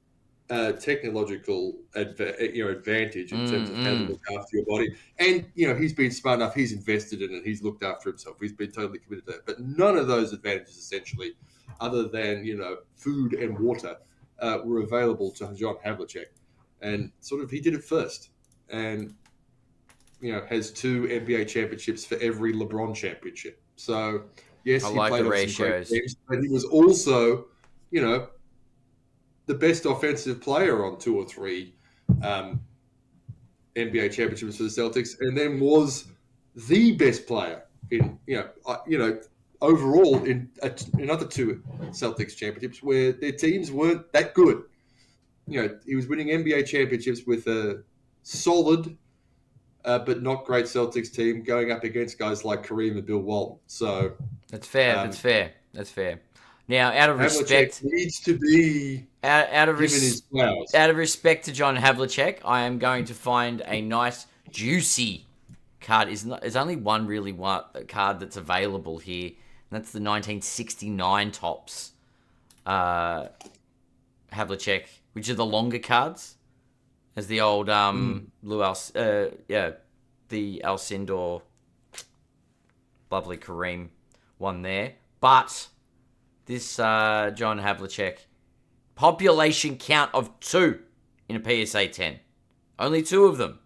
technological advantage in terms of how to look after your body. And, he's been smart enough. He's invested in it. He's looked after himself. He's been totally committed to that. But none of those advantages, essentially, other than, food and water, were available to John Havlicek. And sort of he did it first. And, has 2 NBA championships for every LeBron championship. So, yes, I he like played the on some great ratios. teams, but he was also, the best offensive player on 2 or 3 NBA championships for the Celtics, and then was the best player in overall in other 2 Celtics championships where their teams weren't that good. He was winning NBA championships with a solid but not great Celtics team going up against guys like Kareem and Bill Walton. So that's fair. That's fair. Now, out of respect, needs to be out of given his flowers. Out of respect to John Havlicek, I am going to find a nice, juicy card. There's only one card that's available here, and that's the 1969 Topps Havlicek, which are the longer cards, as the old the Alcindor, lovely Kareem one there, but. This John Havlicek, population count of 2 in a PSA 10. Only 2 of them.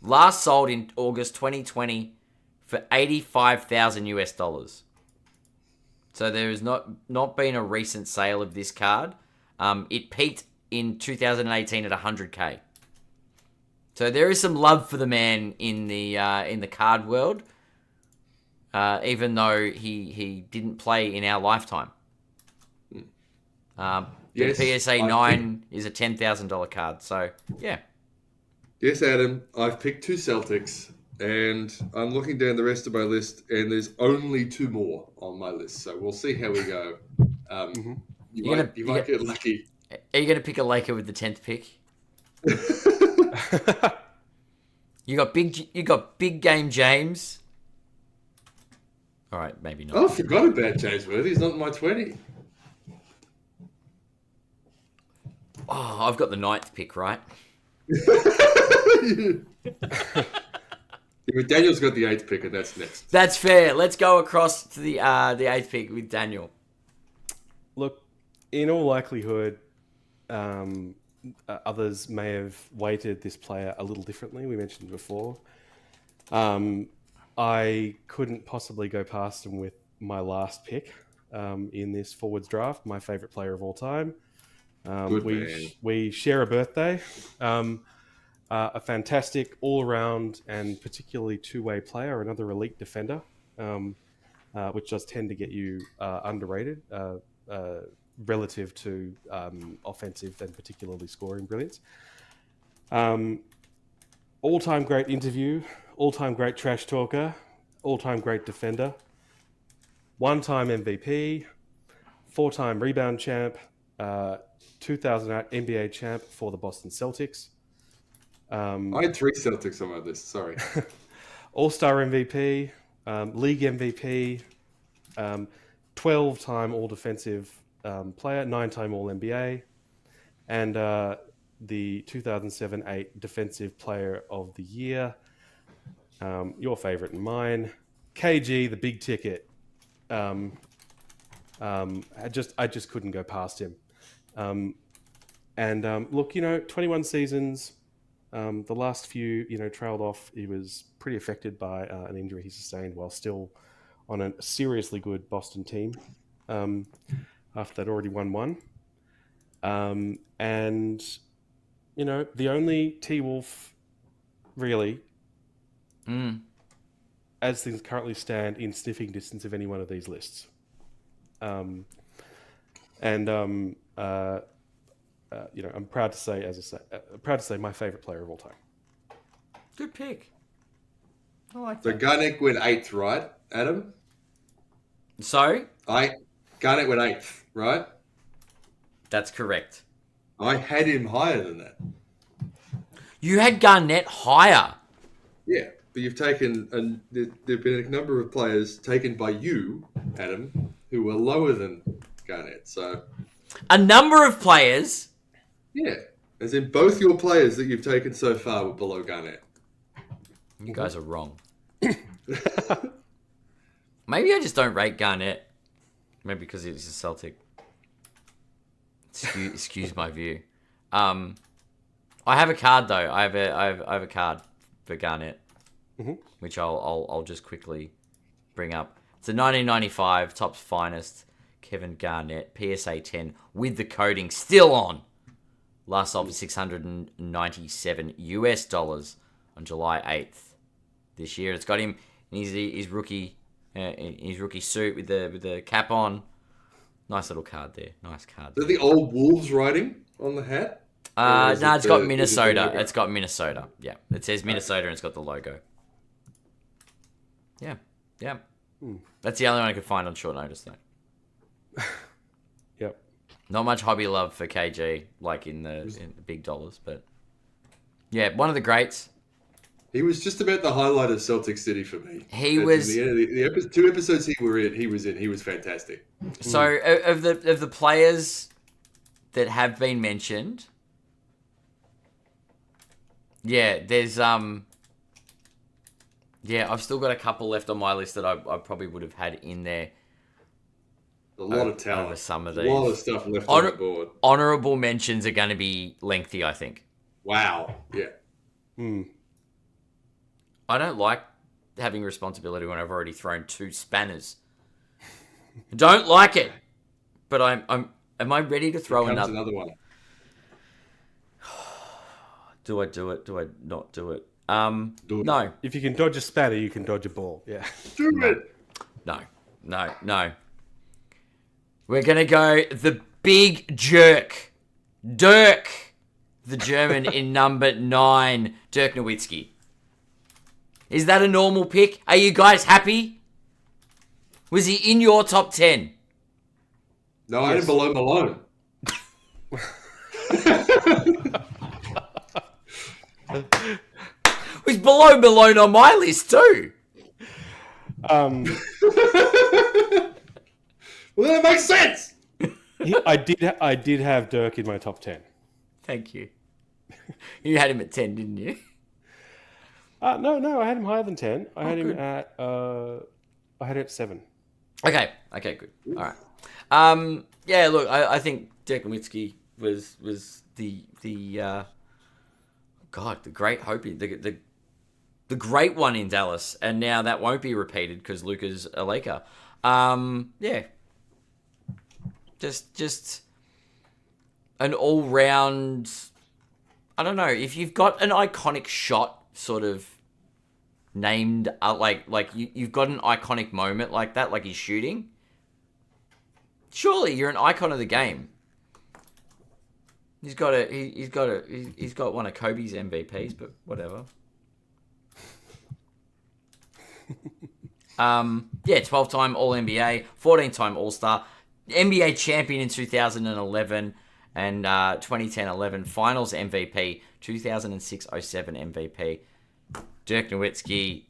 Last sold in August 2020 for $85,000 US. So there has not been a recent sale of this card. It peaked in 2018 at 100K. So there is some love for the man in the card world. Even though he didn't play in our lifetime. Yes, the PSA 9 is a $10,000 card. So, yeah. Yes, Adam, I've picked 2 Celtics, and I'm looking down the rest of my list, and there's only 2 more on my list. So we'll see how we go. You might get lucky. Are you going to pick a Laker with the 10th pick? You got big game James. All right, maybe not. Oh, I forgot about James Worthy. He's not in my 20. Oh, I've got the 9th pick, right? Yeah, Daniel's got the 8th pick, and that's next. That's fair. Let's go across to the 8th pick with Daniel. Look, in all likelihood, others may have weighted this player a little differently. We mentioned before. I couldn't possibly go past him with my last pick in this forwards draft. My favorite player of all time. We share a birthday. A fantastic all-around and particularly two-way player, another elite defender, which does tend to get you underrated relative to offensive and particularly scoring brilliance. All-time great interview, all-time great trash talker, all-time great defender, one-time MVP, four-time rebound champ, 2008 NBA champ for the Boston Celtics. I had 3 Celtics on my list, sorry. All-Star MVP, League MVP, 12-time All-Defensive player, 9-time All-NBA, and the 2007-8 Defensive Player of the Year. Your favorite and mine, KG, the big ticket. I just couldn't go past him. Look, 21 seasons. The last few, trailed off. He was pretty affected by an injury he sustained while still on a seriously good Boston team after they'd already won one. The only T-Wolf, really, as things currently stand, in sniffing distance of any one of these lists. I'm proud to say, my favorite player of all time. Good pick. I like So that. Garnett went 8th, right, Adam? So, Garnett went 8th, right? that's correct. I had him higher than that. You had Garnett higher. Yeah, but you've taken, and there've been a number of players taken by you, Adam, who were lower than Garnett. So, A number of players. yeah, as in both your players that you've taken so far were below Garnett. You guys are wrong. Maybe I just don't rate Garnett. Maybe because he's a Celtic. Excuse my view. I have a card though. I have a card for Garnett, which I'll just quickly bring up. It's a 1995 Topps Finest Kevin Garnett PSA 10 with the coating still on. Last sold for $697 on July 8th this year. It's got him in his rookie suit with the cap on. Nice little card there. Nice card. Is that the old Wolves writing on the hat? No, it's got Minnesota. It's got Minnesota. Yeah, it says Minnesota and it's got the logo. Yeah. That's the only one I could find on short notice though. Yep. Not much hobby love for KG, like in the big dollars, but yeah, one of the greats. He was just about the highlight of Celtic City for me. He was the 2 episodes he was in. He was fantastic. So of the players that have been mentioned, yeah, there's I've still got a couple left on my list that I probably would have had in there. A lot of talent. Over some of these. A lot of stuff left on the board. Honourable mentions are going to be lengthy, I think. Wow. Yeah. I don't like having responsibility when I've already thrown 2 spanners. I don't like it. But am I ready to throw another one? Do I do it? Do I not do it? Do it. No. If you can dodge a spanner, you can dodge a ball. Yeah. Do it. No. We're going to go the big jerk. Dirk, the German in number 9, Dirk Nowitzki. Is that a normal pick? Are you guys happy? Was he in your top 10? No, I had him below Malone. He's below Malone on my list too. Well, that makes sense. I did have Dirk in my top 10. Thank you. You had him at 10, didn't you? No, I had him higher than 10. I had him at 7. Okay, good. All right. Yeah, look, I think Dirk Nowitzki was the great Hopi, the great one in Dallas, and now that won't be repeated because Luka's a Laker. Yeah, just an all round. I don't know if you've got an iconic shot, sort of named like you've got an iconic moment like that, like he's shooting. Surely you're an icon of the game. He's got one of Kobe's MVPs, but whatever. 12-time All-NBA, 14-time All-Star, NBA champion in 2011 and 2010-11 Finals MVP, 2006-07 MVP. Dirk Nowitzki.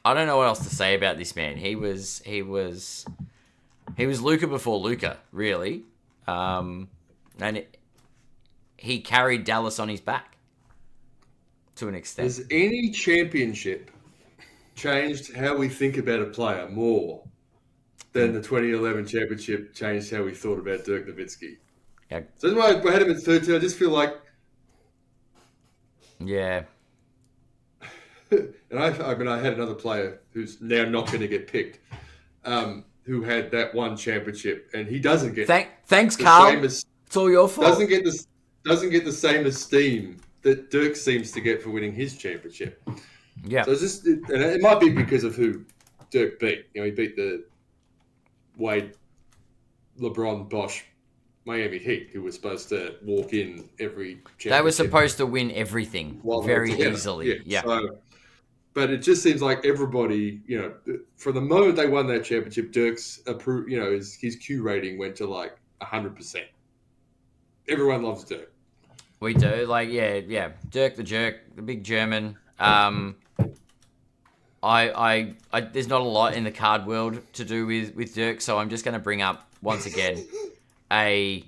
I don't know what else to say about this man. He was Luka before Luka, really. He carried Dallas on his back to an extent. Has any championship changed how we think about a player more than the 2011 championship changed how we thought about Dirk Nowitzki? Yeah. So that's why I had him at 13. I just feel like... Yeah. And I had another player who's now not going to get picked, who had that one championship, and he doesn't get... Thanks, Carl. It's all your fault. Doesn't get the same esteem that Dirk seems to get for winning his championship. Yeah. So it's just, and it might be because of who Dirk beat. He beat the Wade, LeBron, Bosch, Miami Heat, who were supposed to walk in every championship. They were supposed to win everything very easily. Yeah. So, but it just seems like everybody, from the moment they won that championship, Dirk's his Q rating went to like 100%. Everyone loves Dirk. We do, Dirk the Jerk, the big German. There's not a lot in the card world to do with Dirk, so I'm just going to bring up once again a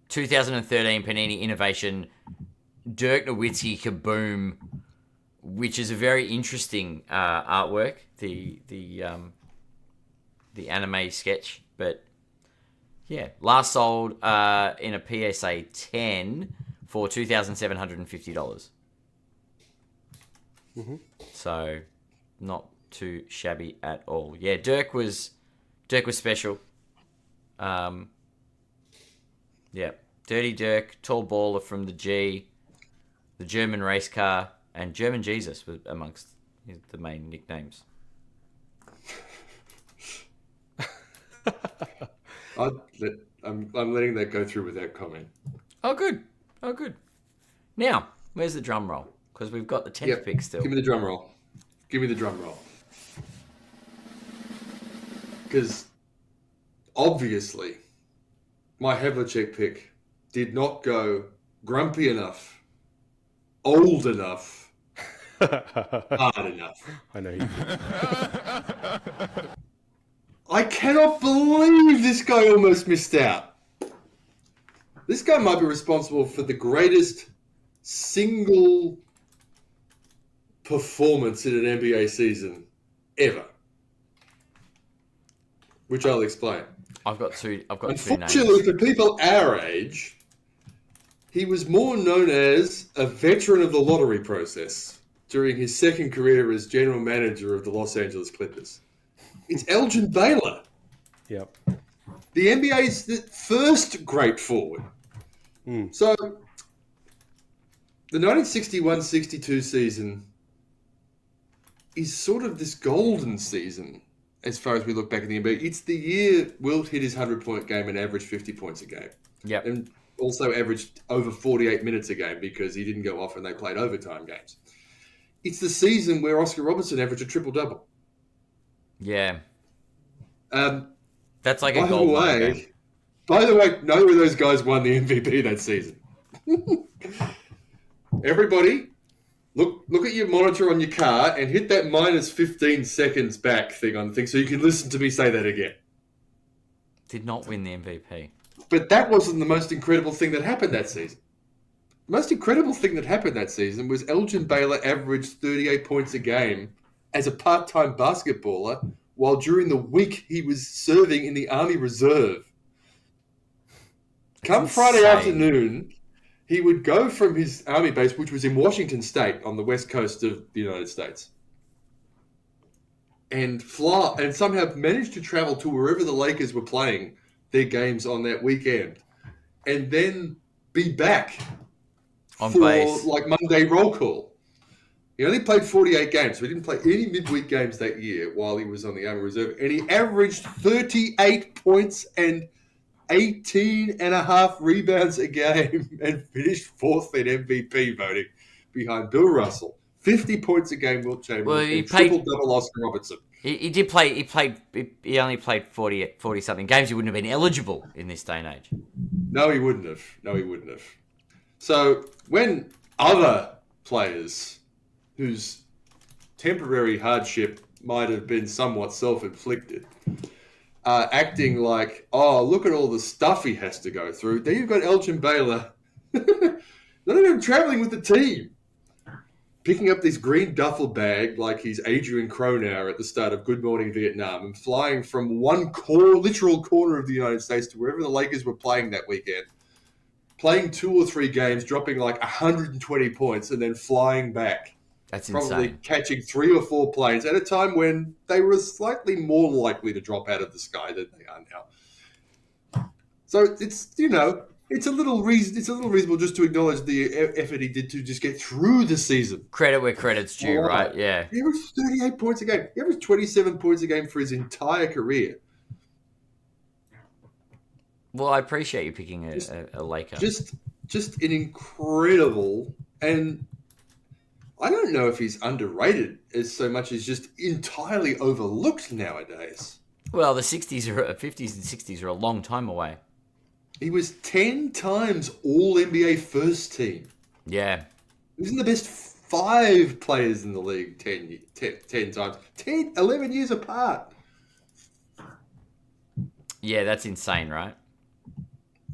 2013 Panini Innovation Dirk Nowitzki Kaboom, which is a very interesting artwork. The anime sketch, but yeah, last sold in a PSA 10 for $2,750. Mm-hmm. So, not too shabby at all. Yeah, Dirk was special. Yeah, Dirty Dirk, tall baller from the G, the German race car, and German Jesus was amongst the main nicknames. I'm letting that go through without comment. Oh, good. Now, where's the drum roll? Because we've got the 10th pick still. Give me the drum roll. Because obviously, my Havlicek pick did not go grumpy enough, old enough, hard enough. I know you did. I cannot believe this guy almost missed out. This guy might be responsible for the greatest single performance in an NBA season ever, which I'll explain. I've got two names. Unfortunately, for people our age, he was more known as a veteran of the lottery process during his second career as general manager of the Los Angeles Clippers. It's Elgin Baylor. Yep. The NBA's first great forward. So, the 1961-62 season is sort of this golden season as far as we look back at the NBA. It's the year Wilt hit his 100-point game and averaged 50 points a game. Yep. And also averaged over 48 minutes a game because he didn't go off and they played overtime games. It's the season where Oscar Robertson averaged a triple-double. Yeah. That's like a by gold the mine way, game. By the way, neither of those guys won the MVP that season. Everybody, look at your monitor on your car and hit that minus 15 seconds back thing on the thing so you can listen to me say that again. Did not win the MVP. But that wasn't the most incredible thing that happened that season. The most incredible thing that happened that season was Elgin Baylor averaged 38 points a game as a part-time basketballer, while during the week he was serving in the Army Reserve. Come Friday afternoon, he would go from his Army base, which was in Washington State on the west coast of the United States, and fly and somehow manage to travel to wherever the Lakers were playing their games on that weekend, and then be back on for base. like Monday roll call. He only played 48 games, so he didn't play any midweek games that year while he was on the Army Reserve, and he averaged 38 points and 18 and a half rebounds a game and finished fourth in MVP voting behind Bill Russell. 50 points a game, Wilt Chamberlain, Well, he and played- triple-double Oscar Robertson. He did play. He only played 40 something games. He wouldn't have been eligible in this day and age. No, he wouldn't have. So when other players whose temporary hardship might have been somewhat self-inflicted acting like, oh, look at all the stuff he has to go through, then you've got Elgin Baylor not even traveling with the team, picking up this green duffel bag like he's Adrian Cronauer at the start of Good Morning Vietnam and flying from one literal corner of the United States to wherever the Lakers were playing that weekend, playing 2 or 3 games, dropping like 120 points, and then flying back. That's Probably insane. catching 3 or 4 planes at a time when they were slightly more likely to drop out of the sky than they are now. So it's it's a little reasonable just to acknowledge the effort he did to just get through the season. Credit where credit's due, right? Yeah. He averaged 38 points a game. He averaged 27 points a game for his entire career. Well, I appreciate you picking a Laker. Just an incredible, and I don't know if he's underrated as so much as just entirely overlooked nowadays. Well, the 50s and 60s are a long time away. He was 10 times All-NBA first team. Yeah. He was in the best 5 players in the league 10 times. 11 years apart. Yeah, that's insane, right?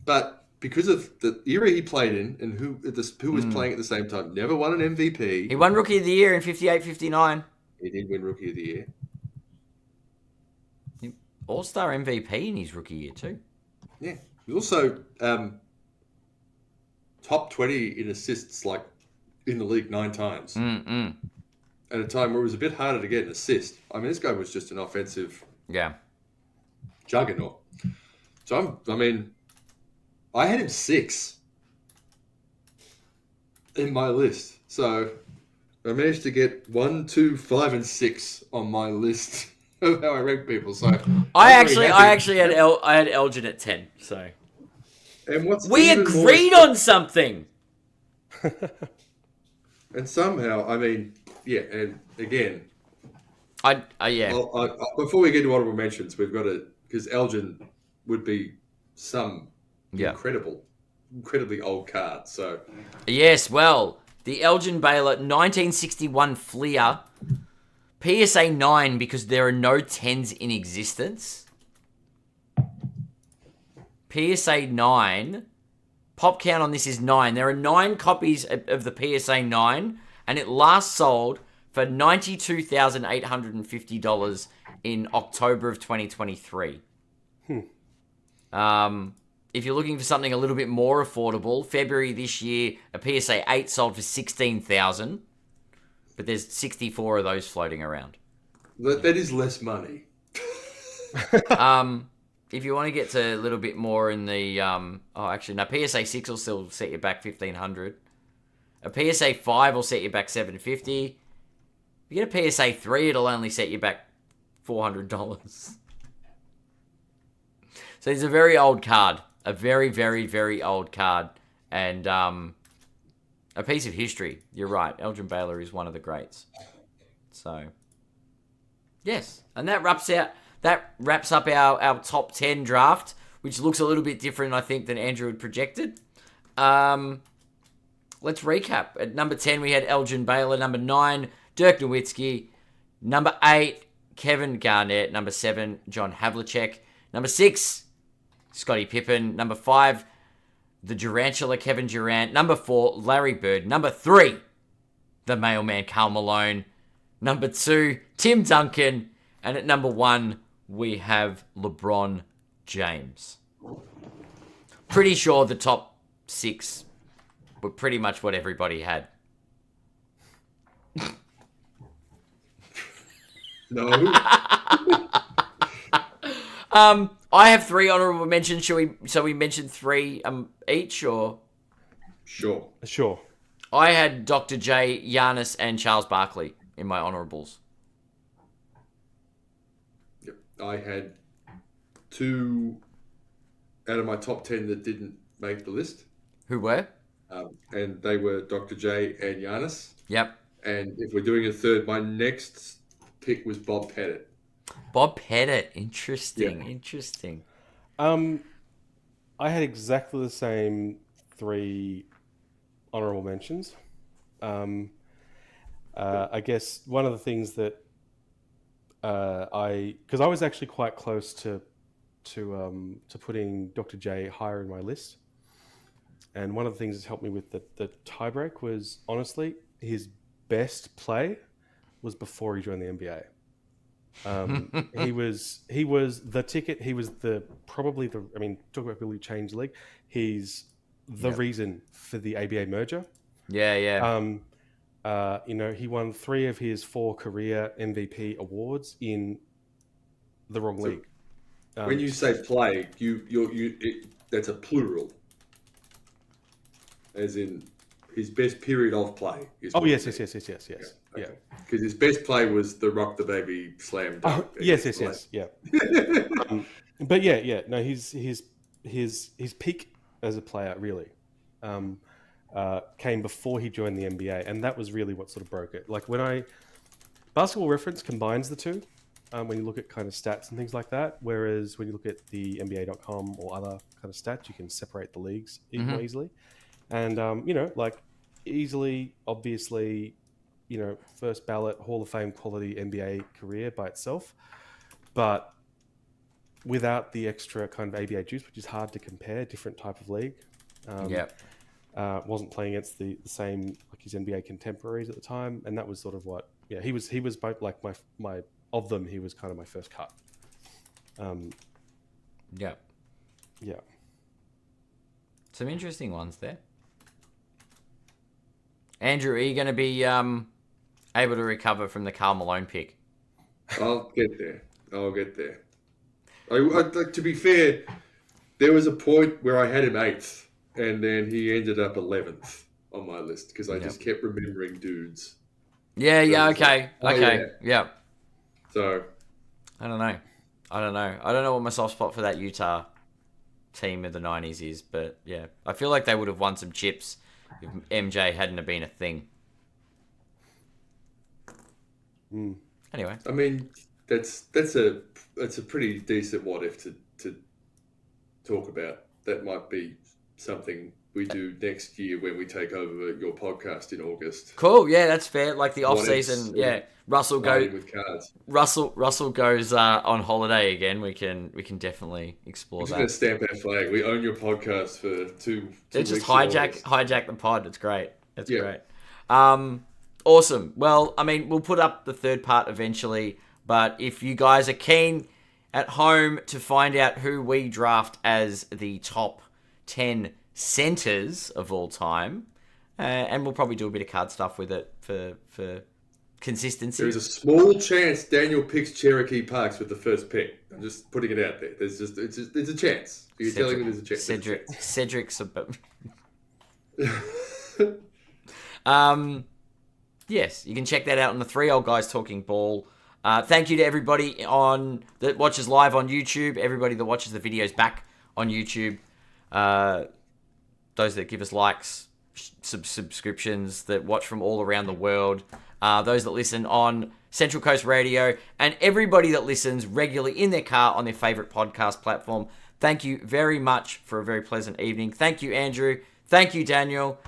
But because of the era he played in and who was playing at the same time, never won an MVP. He won Rookie of the Year in 58-59. He did win Rookie of the Year. All-Star MVP in his rookie year too. Yeah. He was also top 20 in assists, like, in the league 9 times. At a time where it was a bit harder to get an assist. I mean, this guy was just an offensive juggernaut. So, I had him 6 in my list. So I managed to get 1, 2, 5, and 6 on my list of how I rank people. So I actually had Elgin at 10. So and what's we even agreed more, on something. and somehow, and again, before we get to honorable mentions, we've got to, because Elgin would be some incredibly old card. So Yes, well, the Elgin Baylor 1961 Fleer, PSA 9 because there are no 10s in existence. PSA 9, pop count on this is 9. There are 9 copies of the PSA 9, and it last sold for $92,850 in October of 2023. If you're looking for something a little bit more affordable, February this year, a PSA 8 sold for $16,000, but there's 64 of those floating around. that is less money. If you want to get to a little bit more in the, PSA 6 will still set you back $1,500. A PSA 5 will set you back $750. If you get a PSA 3, it'll only set you back $400. So it's a very old card. A very, very, very old card. And a piece of history. You're right. Elgin Baylor is one of the greats. So, yes. And that wraps up our top 10 draft. which looks a little bit different, I think, than Andrew had projected. Let's recap. At number 10, we had Elgin Baylor. Number 9, Dirk Nowitzki. Number 8, Kevin Garnett. Number 7, John Havlicek. Number 6, Scottie Pippen. Number 5, the Durantula, Kevin Durant. Number 4, Larry Bird. Number 3, the mailman, Karl Malone. Number 2, Tim Duncan. And at number 1, we have LeBron James. Pretty sure the top 6 were pretty much what everybody had. No. I have 3 honorable mentions. Shall we mention 3 each, or? Sure. I had Dr. J, Giannis, and Charles Barkley in my honorables. Yep. I had 2 out of my top 10 that didn't make the list. Who were? And they were Dr. J and Giannis. Yep. And if we're doing a third, my next pick was Bob Pettit. Bob Pettit. Interesting. I had exactly the same 3 honorable mentions. I guess one of the things that because I was actually quite close to putting Dr. J higher in my list, and one of the things that helped me with the tiebreak was, honestly, his best play was before he joined the NBA. He was the ticket. He was probably the. I mean, talk about ability to change the league. He's the reason for the ABA merger. Yeah. He won 3 of his 4 career MVP awards in the wrong league. When you say play, that's a plural, as in his best period of play. Yes. Yeah. Because his best play was the Rock the Baby slam dunk. Yes. Yeah. But yeah. No, his peak as a player really came before he joined the NBA, and that was really what sort of broke it. Like Basketball Reference combines the two when you look at kind of stats and things like that, whereas when you look at the NBA.com or other kind of stats, you can separate the leagues more easily. And easily, obviously, first ballot Hall of Fame quality NBA career by itself, but without the extra kind of ABA juice, which is hard to compare, different type of league. Wasn't playing against the same like his NBA contemporaries at the time, and that was sort of what. Yeah, he was both like my of them. He was kind of my first cut. Yeah. Some interesting ones there. Andrew, are you going to be able to recover from the Karl Malone pick? I'll get there. To be fair, there was a point where I had him 8th, and then he ended up 11th on my list because I just kept remembering dudes. Okay. Yeah. So, I don't know. I don't know what my soft spot for that Utah team of the 90s is, but yeah. I feel like they would have won some chips if MJ hadn't have been a thing. Anyway. I mean, that's a pretty decent what if to talk about. That might be something we do next year when we take over your podcast in August. Cool, yeah, that's fair. Like the off season, Russell goes with cards. Russell goes on holiday again. We can definitely explore We're that. Gonna stamp our flag. We own your podcast for two Just weeks hijack the pod. It's great. It's great. Awesome. Well, I mean, we'll put up the third part eventually, but if you guys are keen at home to find out who we draft as the top 10 centers of all time, and we'll probably do a bit of card stuff with it for consistency. There's a small chance Daniel picks Cherokee Parks with the first pick. I'm just putting it out there. There's a chance. You're telling me there's a chance. Cedric's yes, you can check that out on the Three Old Guys Talking Ball. Thank you to everybody that watches live on YouTube, everybody that watches the videos back on YouTube, those that give us likes, subscriptions, that watch from all around the world, those that listen on Central Coast Radio, and everybody that listens regularly in their car on their favourite podcast platform. Thank you very much for a very pleasant evening. Thank you, Andrew. Thank you, Daniel.